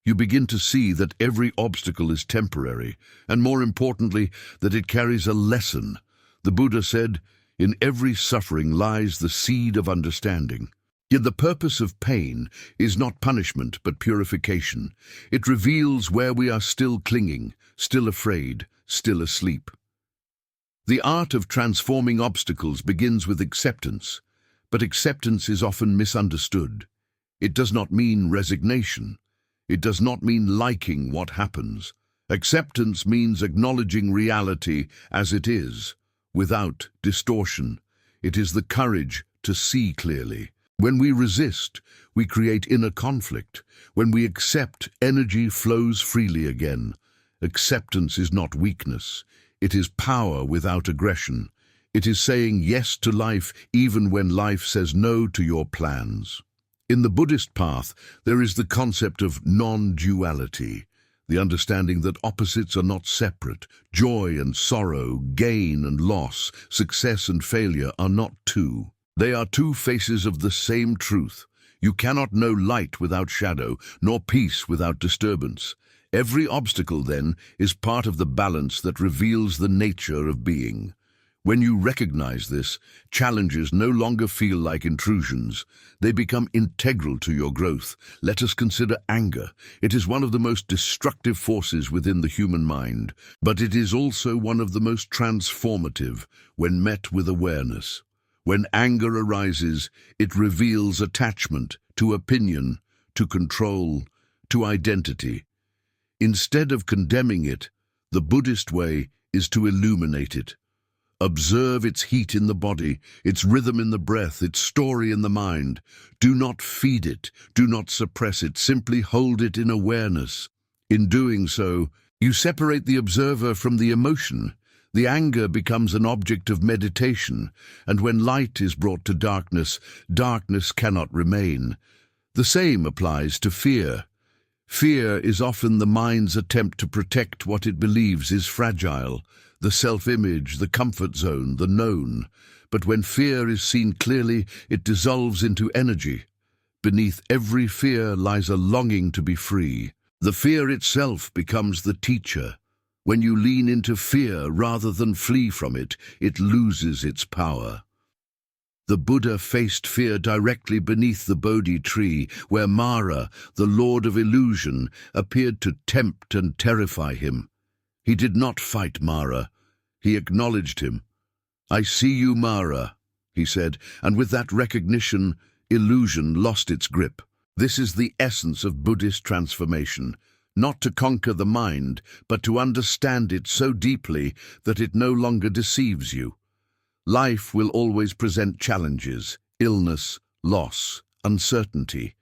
A: You begin to see that every obstacle is temporary, and more importantly, that it carries a lesson. The Buddha said, "In every suffering lies the seed of understanding." Yet the purpose of pain is not punishment but purification. It reveals where we are still clinging, still afraid, still asleep. The art of transforming obstacles begins with acceptance, but acceptance is often misunderstood. It does not mean resignation. It does not mean liking what happens. Acceptance means acknowledging reality as it is, without distortion. It is the courage to see clearly. When we resist, we create inner conflict. When we accept, energy flows freely again. Acceptance is not weakness. It is power without aggression. It is saying yes to life even when life says no to your plans. In the Buddhist path, there is the concept of non-duality, the understanding that opposites are not separate. Joy and sorrow, gain and loss, success and failure are not two. They are two faces of the same truth. You cannot know light without shadow, nor peace without disturbance. Every obstacle, then, is part of the balance that reveals the nature of being. When you recognize this, challenges no longer feel like intrusions. They become integral to your growth. Let us consider anger. It is one of the most destructive forces within the human mind, but it is also one of the most transformative when met with awareness. When anger arises, it reveals attachment to opinion, to control, to identity. Instead of condemning it, the Buddhist way is to illuminate it. Observe its heat in the body, its rhythm in the breath, its story in the mind. Do not feed it, do not suppress it, simply hold it in awareness. In doing so, you separate the observer from the emotion. The anger becomes an object of meditation, and when light is brought to darkness, darkness cannot remain. The same applies to fear. Fear is often the mind's attempt to protect what it believes is fragile, the self-image, the comfort zone, the known. But when fear is seen clearly, it dissolves into energy. Beneath every fear lies a longing to be free. The fear itself becomes the teacher. When you lean into fear rather than flee from it, it loses its power. The Buddha faced fear directly beneath the Bodhi tree, where Mara, the Lord of Illusion, appeared to tempt and terrify him. He did not fight Mara. He acknowledged him. "I see you, Mara," he said, and with that recognition, illusion lost its grip. This is the essence of Buddhist transformation. Not to conquer the mind, but to understand it so deeply that it no longer deceives you. Life will always present challenges, illness, loss, uncertainty.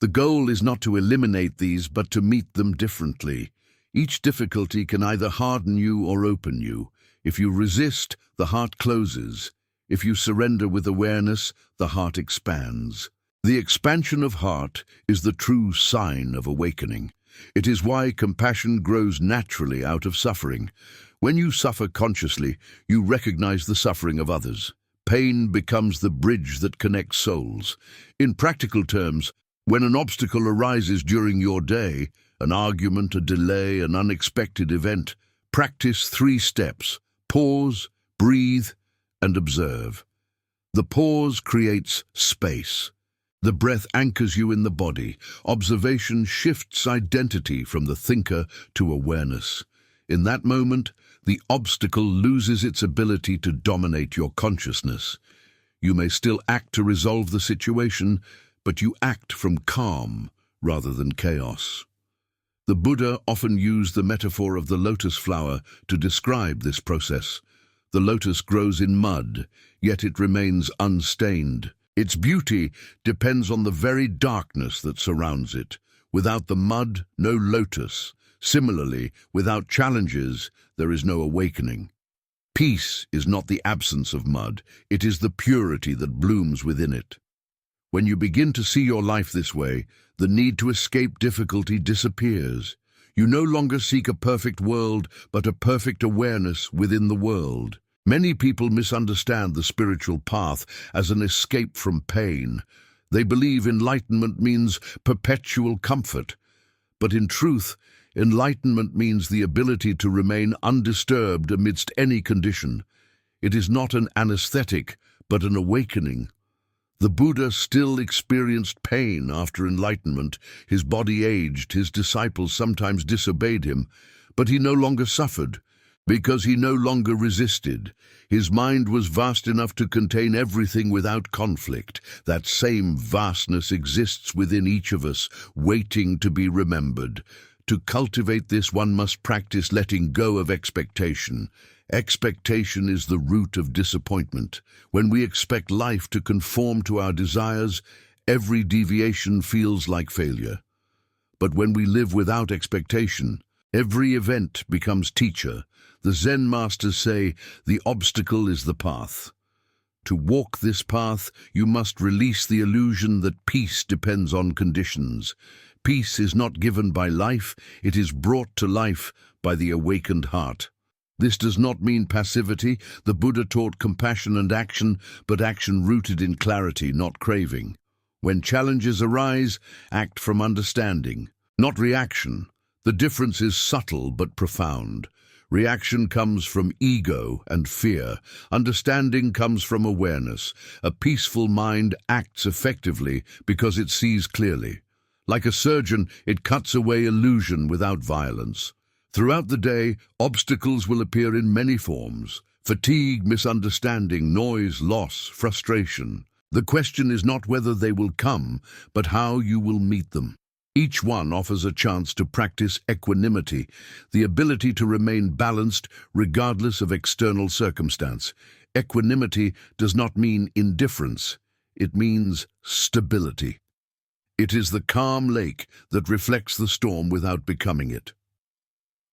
A: The goal is not to eliminate these, but to meet them differently. Each difficulty can either harden you or open you. If you resist, the heart closes. If you surrender with awareness, the heart expands. The expansion of heart is the true sign of awakening. It is why compassion grows naturally out of suffering. When you suffer consciously, you recognize the suffering of others. Pain becomes the bridge that connects souls. In practical terms, when an obstacle arises during your day, an argument, a delay, an unexpected event, practice 3 steps: pause, breathe, and observe. The pause creates space. The breath anchors you in the body. Observation shifts identity from the thinker to awareness. In that moment, the obstacle loses its ability to dominate your consciousness. You may still act to resolve the situation, but you act from calm rather than chaos. The Buddha often used the metaphor of the lotus flower to describe this process. The lotus grows in mud, yet it remains unstained. Its beauty depends on the very darkness that surrounds it. Without the mud, no lotus. Similarly, without challenges, there is no awakening. Peace is not the absence of mud, it is the purity that blooms within it. When you begin to see your life this way, the need to escape difficulty disappears. You no longer seek a perfect world, but a perfect awareness within the world. Many people misunderstand the spiritual path as an escape from pain. They believe enlightenment means perpetual comfort, but in truth, enlightenment means the ability to remain undisturbed amidst any condition. It is not an anesthetic, but an awakening. The Buddha still experienced pain after enlightenment. His body aged, his disciples sometimes disobeyed him, but he no longer suffered, because he no longer resisted. His mind was vast enough to contain everything without conflict. That same vastness exists within each of us, waiting to be remembered. To cultivate this, one must practice letting go of expectation. Expectation is the root of disappointment. When we expect life to conform to our desires, every deviation feels like failure. But when we live without expectation, every event becomes teacher. The Zen masters say, the obstacle is the path. To walk this path, you must release the illusion that peace depends on conditions. Peace is not given by life, it is brought to life by the awakened heart. This does not mean passivity. The Buddha taught compassion and action, but action rooted in clarity, not craving. When challenges arise, act from understanding, not reaction. The difference is subtle but profound. Reaction comes from ego and fear. Understanding comes from awareness. A peaceful mind acts effectively because it sees clearly. Like a surgeon, it cuts away illusion without violence. Throughout the day, obstacles will appear in many forms: fatigue, misunderstanding, noise, loss, frustration. The question is not whether they will come, but how you will meet them. Each one offers a chance to practice equanimity, the ability to remain balanced regardless of external circumstance. Equanimity does not mean indifference, it means stability. It is the calm lake that reflects the storm without becoming it.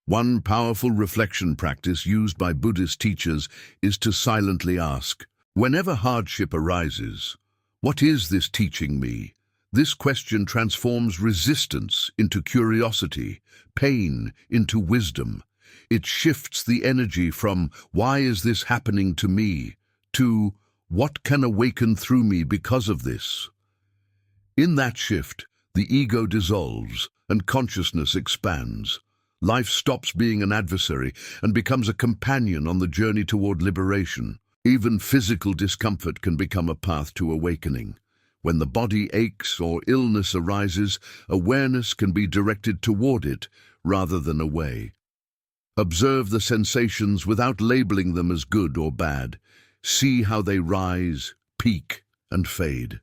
A: One powerful reflection practice used by Buddhist teachers is to silently ask, whenever hardship arises, what is this teaching me? This question transforms resistance into curiosity, pain into wisdom. It shifts the energy from, why is this happening to me, to, what can awaken through me because of this? In that shift, the ego dissolves and consciousness expands. Life stops being an adversary and becomes a companion on the journey toward liberation. Even physical discomfort can become a path to awakening. When the body aches or illness arises, awareness can be directed toward it rather than away. Observe the sensations without labeling them as good or bad. See how they rise, peak, and fade.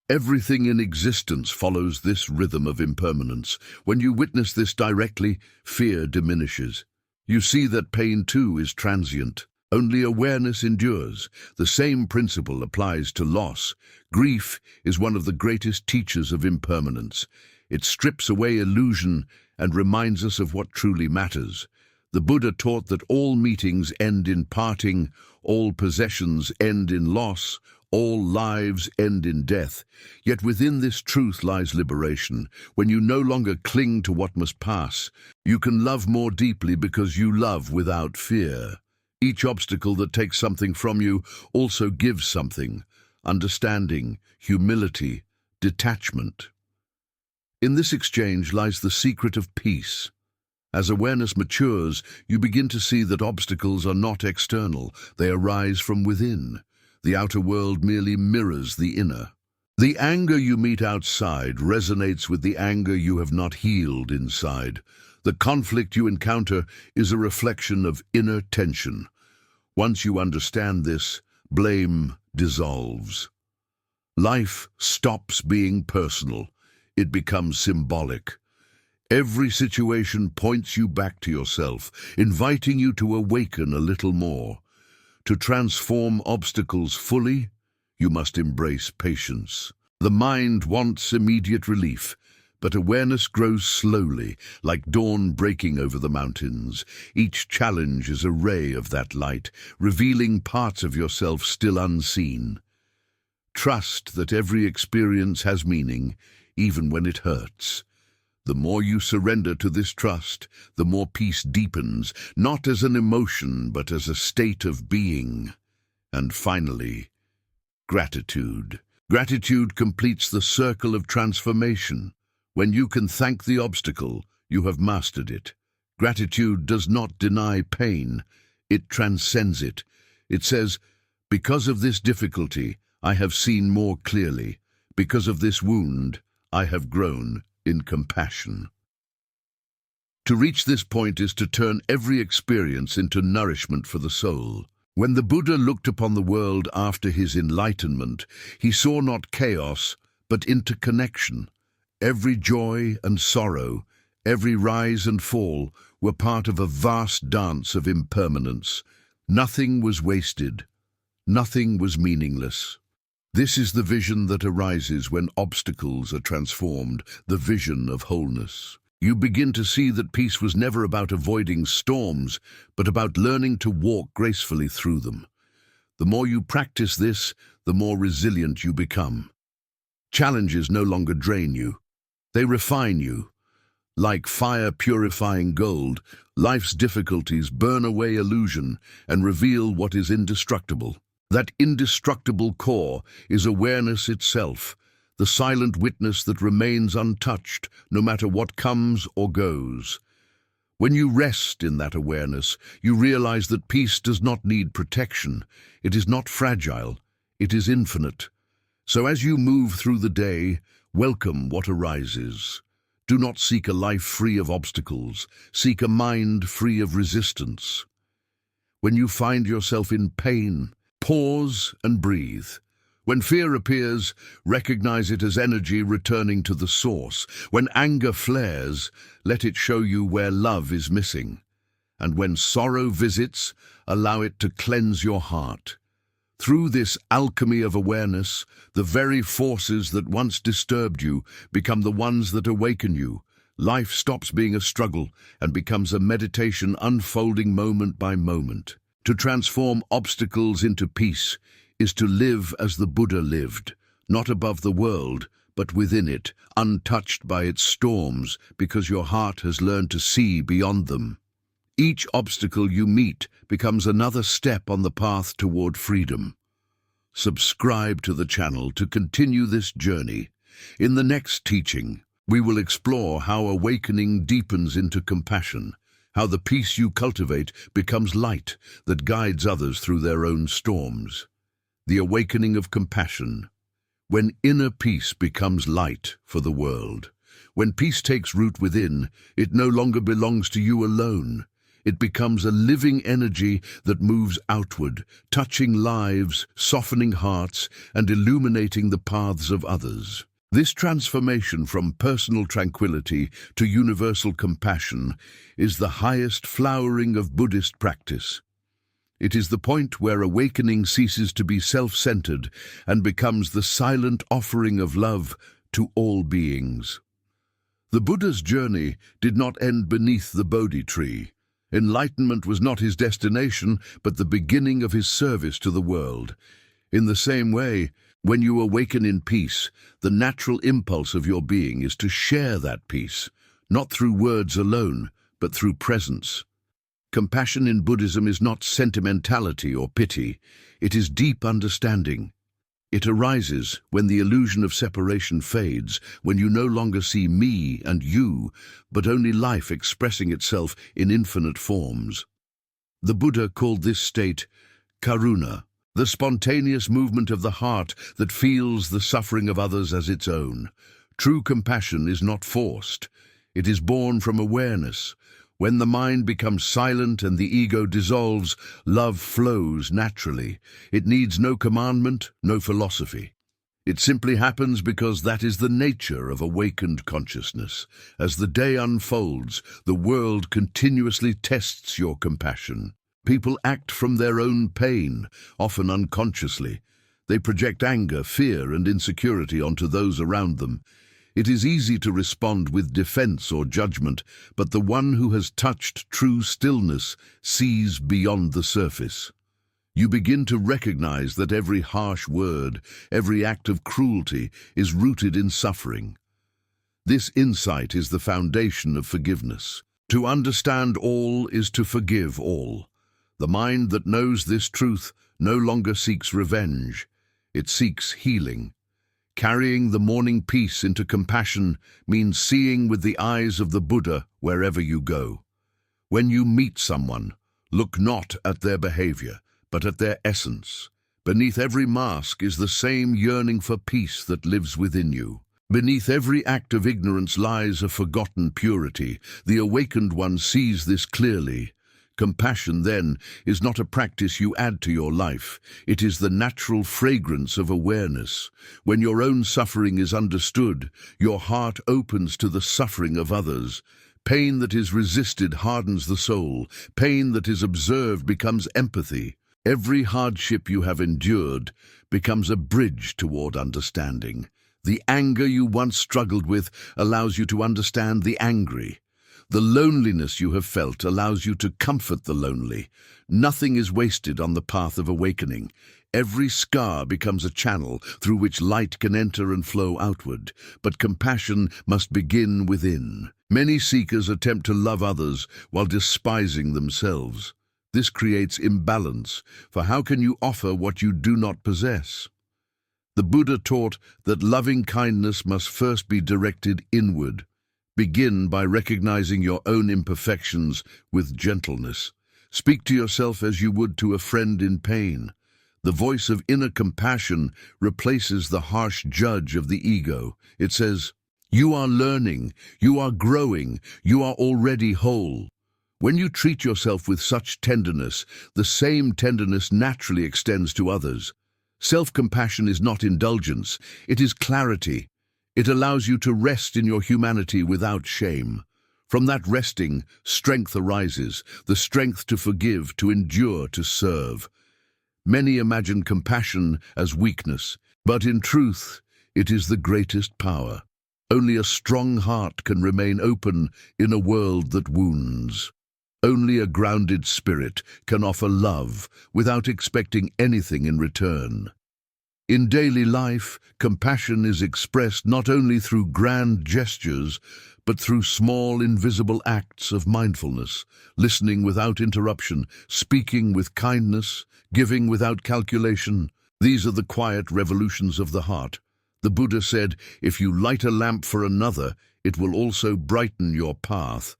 A: Everything in existence follows this rhythm of impermanence. When you witness this directly, fear diminishes. You see that pain too is transient. Only awareness endures. The same principle applies to loss. Grief is one of the greatest teachers of impermanence. It strips away illusion and reminds us of what truly matters. The Buddha taught that all meetings end in parting, all possessions end in loss, all lives end in death. Yet within this truth lies liberation. When you no longer cling to what must pass, you can love more deeply because you love without fear. Each obstacle that takes something from you also gives something: understanding, humility, detachment. In this exchange lies the secret of peace. As awareness matures, you begin to see that obstacles are not external, they arise from within. The outer world merely mirrors the inner. The anger you meet outside resonates with the anger you have not healed inside. The conflict you encounter is a reflection of inner tension. Once you understand this, blame dissolves. Life stops being personal. It becomes symbolic. Every situation points you back to yourself, inviting you to awaken a little more. To transform obstacles fully, you must embrace patience. The mind wants immediate relief, but awareness grows slowly, like dawn breaking over the mountains. Each challenge is a ray of that light, revealing parts of yourself still unseen. Trust that every experience has meaning, even when it hurts. The more you surrender to this trust, the more peace deepens, not as an emotion, but as a state of being. And finally, gratitude. Gratitude completes the circle of transformation. When you can thank the obstacle, you have mastered it. Gratitude does not deny pain, it transcends it. It says, "Because of this difficulty, I have seen more clearly. Because of this wound, I have grown in compassion." To reach this point is to turn every experience into nourishment for the soul. When the Buddha looked upon the world after his enlightenment, he saw not chaos, but interconnection. Every joy and sorrow, every rise and fall were part of a vast dance of impermanence. Nothing was wasted. Nothing was meaningless. This is the vision that arises when obstacles are transformed, the vision of wholeness. You begin to see that peace was never about avoiding storms, but about learning to walk gracefully through them. The more you practice this, the more resilient you become. Challenges no longer drain you. They refine you. Like fire purifying gold, life's difficulties burn away illusion and reveal what is indestructible. That indestructible core is awareness itself, the silent witness that remains untouched no matter what comes or goes. When you rest in that awareness, you realize that peace does not need protection. It is not fragile. It is infinite. So as you move through the day, welcome what arises. Do not seek a life free of obstacles. Seek a mind free of resistance. When you find yourself in pain, pause and breathe. When fear appears, recognize it as energy returning to the source. When anger flares, let it show you where love is missing. And when sorrow visits, allow it to cleanse your heart. Through this alchemy of awareness, the very forces that once disturbed you become the ones that awaken you. Life stops being a struggle and becomes a meditation unfolding moment by moment. To transform obstacles into peace is to live as the Buddha lived, not above the world, but within it, untouched by its storms, because your heart has learned to see beyond them. Each obstacle you meet becomes another step on the path toward freedom. Subscribe to the channel to continue this journey. In the next teaching, we will explore how awakening deepens into compassion, how the peace you cultivate becomes light that guides others through their own storms. The awakening of compassion. When inner peace becomes light for the world. When peace takes root within, it no longer belongs to you alone. It becomes a living energy that moves outward, touching lives, softening hearts, and illuminating the paths of others. This transformation from personal tranquility to universal compassion is the highest flowering of Buddhist practice. It is the point where awakening ceases to be self-centered and becomes the silent offering of love to all beings. The Buddha's journey did not end beneath the Bodhi tree. Enlightenment was not his destination, but the beginning of his service to the world. In the same way, when you awaken in peace, the natural impulse of your being is to share that peace, not through words alone, but through presence. Compassion in Buddhism is not sentimentality or pity, it is deep understanding. It arises when the illusion of separation fades, when you no longer see me and you, but only life expressing itself in infinite forms. The Buddha called this state karuna, the spontaneous movement of the heart that feels the suffering of others as its own. True compassion is not forced. It is born from awareness. When the mind becomes silent and the ego dissolves, love flows naturally. It needs no commandment, no philosophy. It simply happens because that is the nature of awakened consciousness. As the day unfolds, the world continuously tests your compassion. People act from their own pain, often unconsciously. They project anger, fear, and insecurity onto those around them. It is easy to respond with defense or judgment, but the one who has touched true stillness sees beyond the surface. You begin to recognize that every harsh word, every act of cruelty is rooted in suffering. This insight is the foundation of forgiveness. To understand all is to forgive all. The mind that knows this truth no longer seeks revenge. It seeks healing. Carrying the morning peace into compassion means seeing with the eyes of the Buddha wherever you go. When you meet someone, look not at their behavior, but at their essence. Beneath every mask is the same yearning for peace that lives within you. Beneath every act of ignorance lies a forgotten purity. The awakened one sees this clearly. Compassion, then, is not a practice you add to your life. It is the natural fragrance of awareness. When your own suffering is understood, your heart opens to the suffering of others. Pain that is resisted hardens the soul. Pain that is observed becomes empathy. Every hardship you have endured becomes a bridge toward understanding. The anger you once struggled with allows you to understand the angry. The loneliness you have felt allows you to comfort the lonely. Nothing is wasted on the path of awakening. Every scar becomes a channel through which light can enter and flow outward. But compassion must begin within. Many seekers attempt to love others while despising themselves. This creates imbalance, for how can you offer what you do not possess? The Buddha taught that loving kindness must first be directed inward. Begin by recognizing your own imperfections with gentleness. Speak to yourself as you would to a friend in pain. The voice of inner compassion replaces the harsh judge of the ego. It says, "You are learning, you are growing, you are already whole." When you treat yourself with such tenderness, the same tenderness naturally extends to others. Self-compassion is not indulgence, it is clarity. It allows you to rest in your humanity without shame. From that resting, strength arises, the strength to forgive, to endure, to serve. Many imagine compassion as weakness, but in truth, it is the greatest power. Only a strong heart can remain open in a world that wounds. Only a grounded spirit can offer love without expecting anything in return. In daily life, compassion is expressed not only through grand gestures, but through small, invisible acts of mindfulness, listening without interruption, speaking with kindness, giving without calculation. These are the quiet revolutions of the heart. The Buddha said, "If you light a lamp for another, it will also brighten your path."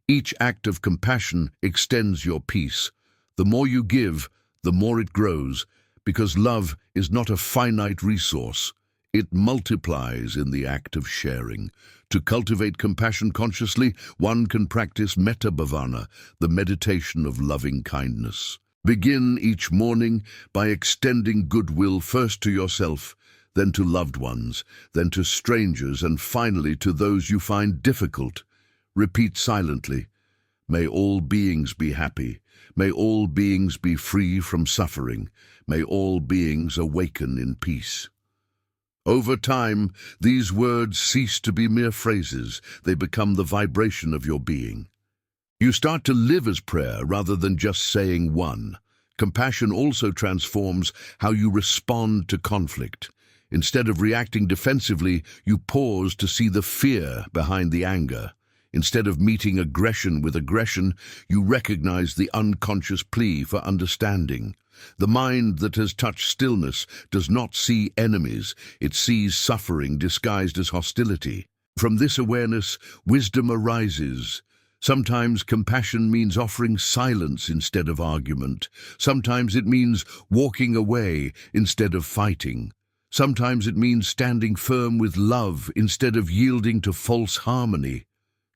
A: Each act of compassion extends your peace. The more you give, the more it grows, because love is not a finite resource. It multiplies in the act of sharing. To cultivate compassion consciously, one can practice metta bhavana, the meditation of loving kindness. Begin each morning by extending goodwill first to yourself, then to loved ones, then to strangers, and finally to those you find difficult. Repeat silently, "May all beings be happy. May all beings be free from suffering. May all beings awaken in peace." Over time, these words cease to be mere phrases. They become the vibration of your being. You start to live as prayer rather than just saying one. Compassion also transforms how you respond to conflict. Instead of reacting defensively, you pause to see the fear behind the anger. Instead of meeting aggression with aggression, you recognize the unconscious plea for understanding. The mind that has touched stillness does not see enemies, it sees suffering disguised as hostility. From this awareness, wisdom arises. Sometimes compassion means offering silence instead of argument. Sometimes it means walking away instead of fighting. Sometimes it means standing firm with love instead of yielding to false harmony.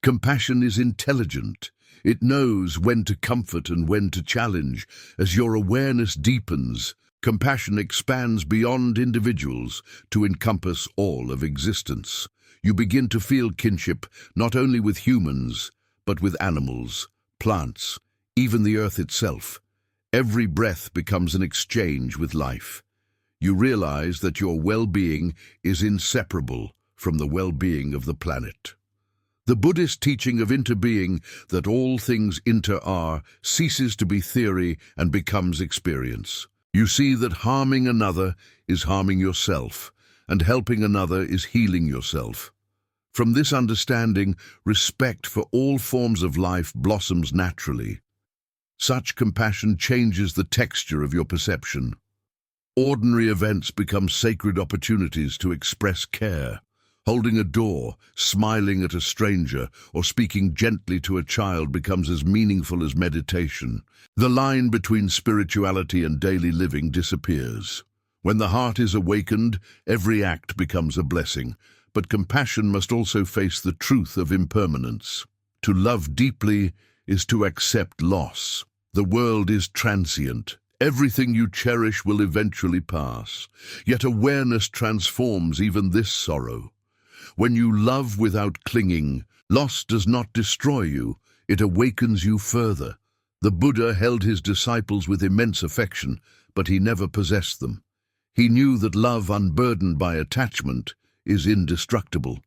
A: Compassion is intelligent. It knows when to comfort and when to challenge. As your awareness deepens, compassion expands beyond individuals to encompass all of existence. You begin to feel kinship not only with humans, but with animals, plants, even the earth itself. Every breath becomes an exchange with life. You realize that your well-being is inseparable from the well-being of the planet. The Buddhist teaching of interbeing, that all things inter are, ceases to be theory and becomes experience. You see that harming another is harming yourself, and helping another is healing yourself. From this understanding, respect for all forms of life blossoms naturally. Such compassion changes the texture of your perception. Ordinary events become sacred opportunities to express care. Holding a door, smiling at a stranger, or speaking gently to a child becomes as meaningful as meditation. The line between spirituality and daily living disappears. When the heart is awakened, every act becomes a blessing. But compassion must also face the truth of impermanence. To love deeply is to accept loss. The world is transient. Everything you cherish will eventually pass. Yet awareness transforms even this sorrow. When you love without clinging, loss does not destroy you, it awakens you further. The Buddha held his disciples with immense affection, but he never possessed them. He knew that love unburdened by attachment is indestructible.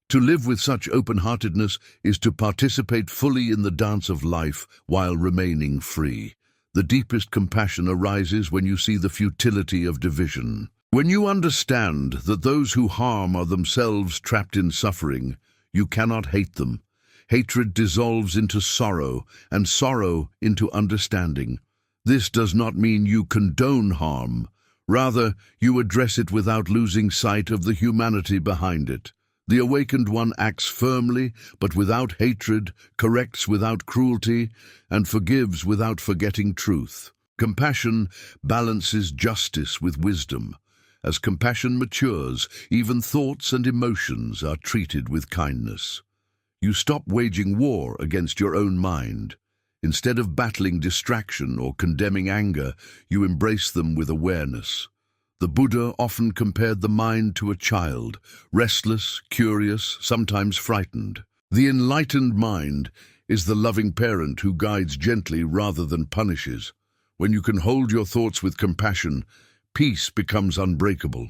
A: To live with such open-heartedness is to participate fully in the dance of life while remaining free. The deepest compassion arises when you see the futility of division. When you understand that those who harm are themselves trapped in suffering, you cannot hate them. Hatred dissolves into sorrow, and sorrow into understanding. This does not mean you condone harm. Rather, you address it without losing sight of the humanity behind it. The awakened one acts firmly, but without hatred, corrects without cruelty, and forgives without forgetting truth. Compassion balances justice with wisdom. As compassion matures, even thoughts and emotions are treated with kindness. You stop waging war against your own mind. Instead of battling distraction or condemning anger, you embrace them with awareness. The Buddha often compared the mind to a child, restless, curious, sometimes frightened. The enlightened mind is the loving parent who guides gently rather than punishes. When you can hold your thoughts with compassion, peace becomes unbreakable.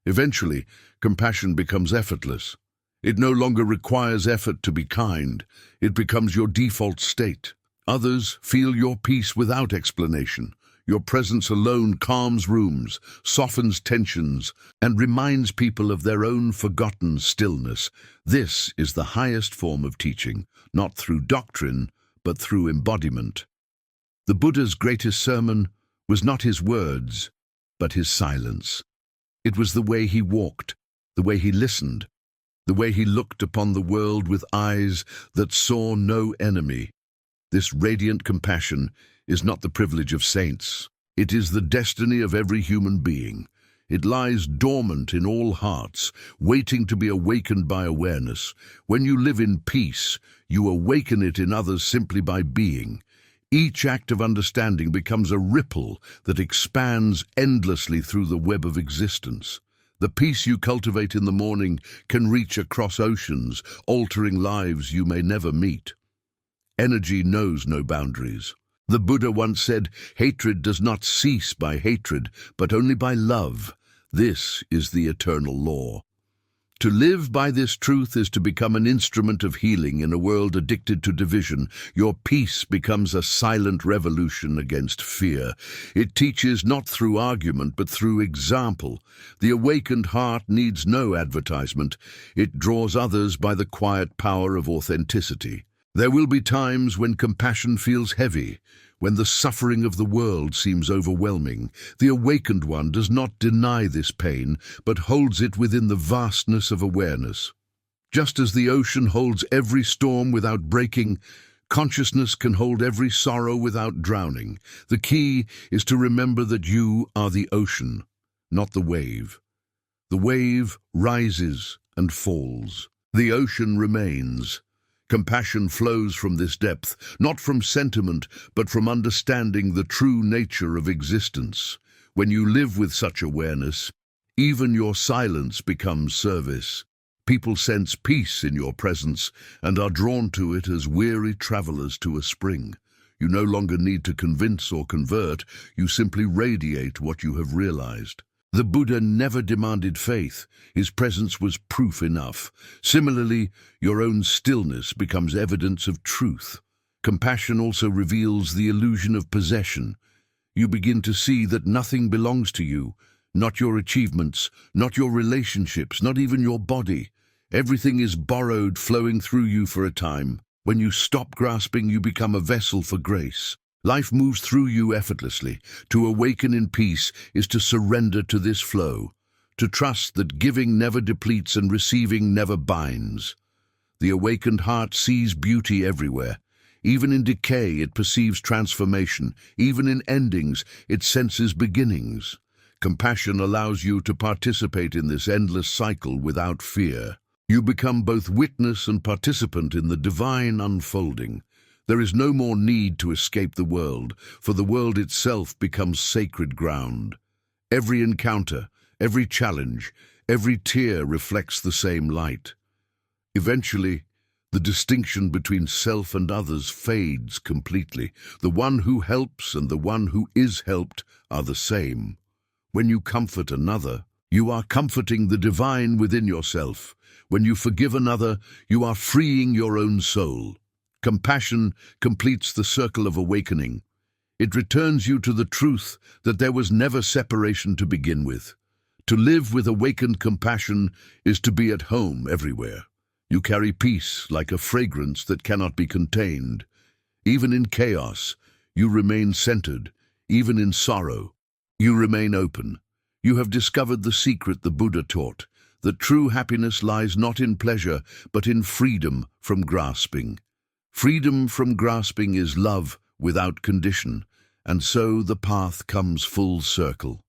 A: Eventually, compassion becomes effortless. It no longer requires effort to be kind. It becomes your default state. Others feel your peace without explanation. Your presence alone calms rooms, softens tensions, and reminds people of their own forgotten stillness. This is the highest form of teaching, not through doctrine, but through embodiment. The Buddha's greatest sermon was not his words, but his silence. It was the way he walked, the way he listened, the way he looked upon the world with eyes that saw no enemy. This radiant compassion is not the privilege of saints. It is the destiny of every human being. It lies dormant in all hearts, waiting to be awakened by awareness. When you live in peace, you awaken it in others simply by being. Each act of understanding becomes a ripple that expands endlessly through the web of existence. The peace you cultivate in the morning can reach across oceans, altering lives you may never meet. Energy knows no boundaries. The Buddha once said, "Hatred does not cease by hatred, but only by love. This is the eternal law." To live by this truth is to become an instrument of healing in a world addicted to division. Your peace becomes a silent revolution against fear. It teaches not through argument, but through example. The awakened heart needs no advertisement. It draws others by the quiet power of authenticity. There will be times when compassion feels heavy, when the suffering of the world seems overwhelming. The awakened one does not deny this pain, but holds it within the vastness of awareness. Just as the ocean holds every storm without breaking, consciousness can hold every sorrow without drowning. The key is to remember that you are the ocean, not the wave. The wave rises and falls. The ocean remains. Compassion flows from this depth, not from sentiment, but from understanding the true nature of existence. When you live with such awareness, even your silence becomes service. People sense peace in your presence and are drawn to it as weary travelers to a spring. You no longer need to convince or convert, you simply radiate what you have realized. The Buddha never demanded faith. His presence was proof enough. Similarly, your own stillness becomes evidence of truth. Compassion also reveals the illusion of possession. You begin to see that nothing belongs to you, not your achievements, not your relationships, not even your body. Everything is borrowed, flowing through you for a time. When you stop grasping, you become a vessel for grace. Life moves through you effortlessly. To awaken in peace is to surrender to this flow, to trust that giving never depletes and receiving never binds. The awakened heart sees beauty everywhere. Even in decay, it perceives transformation. Even in endings, it senses beginnings. Compassion allows you to participate in this endless cycle without fear. You become both witness and participant in the divine unfolding. There is no more need to escape the world, for the world itself becomes sacred ground. Every encounter, every challenge, every tear reflects the same light. Eventually, the distinction between self and others fades completely. The one who helps and the one who is helped are the same. When you comfort another, you are comforting the divine within yourself. When you forgive another, you are freeing your own soul. Compassion completes the circle of awakening. It returns you to the truth that there was never separation to begin with. To live with awakened compassion is to be at home everywhere. You carry peace like a fragrance that cannot be contained. Even in chaos, you remain centered. Even in sorrow, you remain open. You have discovered the secret the Buddha taught, that true happiness lies not in pleasure, but in freedom from grasping. Freedom from grasping is love without condition, and so the path comes full circle.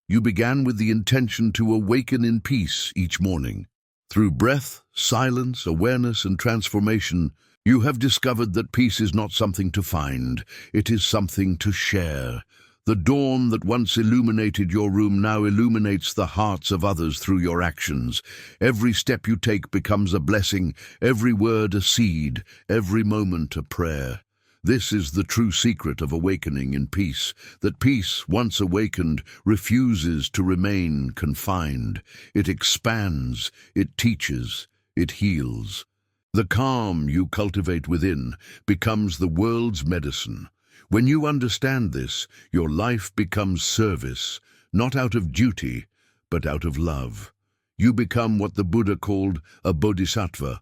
A: You began with the intention to awaken in peace each morning. Through breath, silence, awareness, and transformation, you have discovered that peace is not something to find, it is something to share. The dawn that once illuminated your room now illuminates the hearts of others through your actions. Every step you take becomes a blessing, every word a seed, every moment a prayer. This is the true secret of awakening in peace, that peace, once awakened, refuses to remain confined. It expands, it teaches, it heals. The calm you cultivate within becomes the world's medicine. When you understand this, your life becomes service, not out of duty, but out of love. You become what the Buddha called a bodhisattva,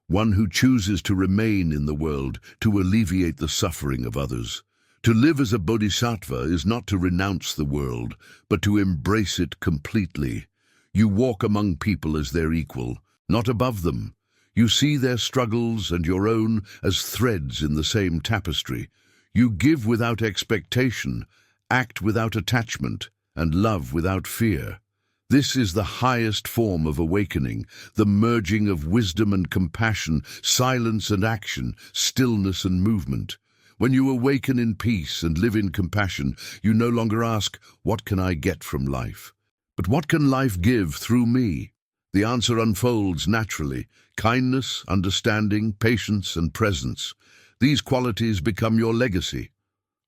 A: one who chooses to remain in the world, to alleviate the suffering of others. To live as a bodhisattva is not to renounce the world, but to embrace it completely. You walk among people as their equal, not above them. You see their struggles and your own as threads in the same tapestry. You give without expectation, act without attachment, and love without fear. This is the highest form of awakening, the merging of wisdom and compassion, silence and action, stillness and movement. When you awaken in peace and live in compassion, you no longer ask, "What can I get from life?" but "What can life give through me?" The answer unfolds naturally: kindness, understanding, patience, and presence. These qualities become your legacy.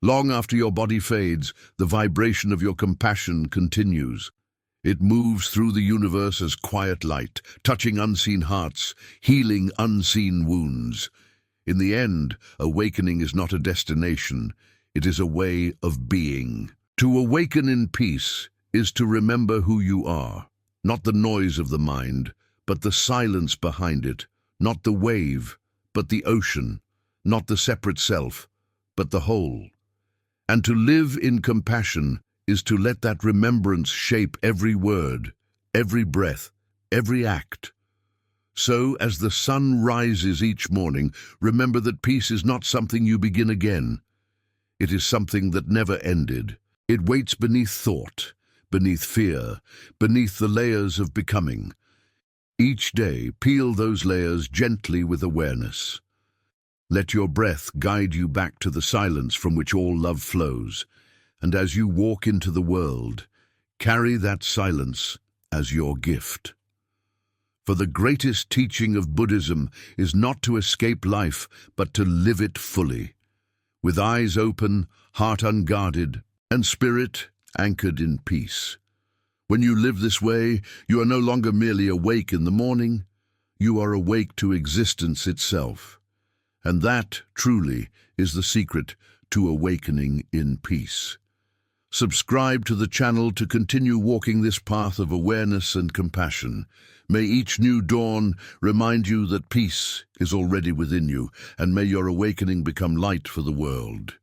A: Long after your body fades, the vibration of your compassion continues. It moves through the universe as quiet light, touching unseen hearts, healing unseen wounds. In the end, awakening is not a destination, it is a way of being. To awaken in peace is to remember who you are, not the noise of the mind, but the silence behind it, not the wave, but the ocean, not the separate self, but the whole. And to live in compassion is to let that remembrance shape every word, every breath, every act. So, as the sun rises each morning, remember that peace is not something you begin again. It is something that never ended. It waits beneath thought, beneath fear, beneath the layers of becoming. Each day, peel those layers gently with awareness. Let your breath guide you back to the silence from which all love flows, and as you walk into the world, carry that silence as your gift. For the greatest teaching of Buddhism is not to escape life, but to live it fully, with eyes open, heart unguarded, and spirit anchored in peace. When you live this way, you are no longer merely awake in the morning, you are awake to existence itself. And that, truly, is the secret to awakening in peace. Subscribe to the channel to continue walking this path of awareness and compassion. May each new dawn remind you that peace is already within you, and may your awakening become light for the world.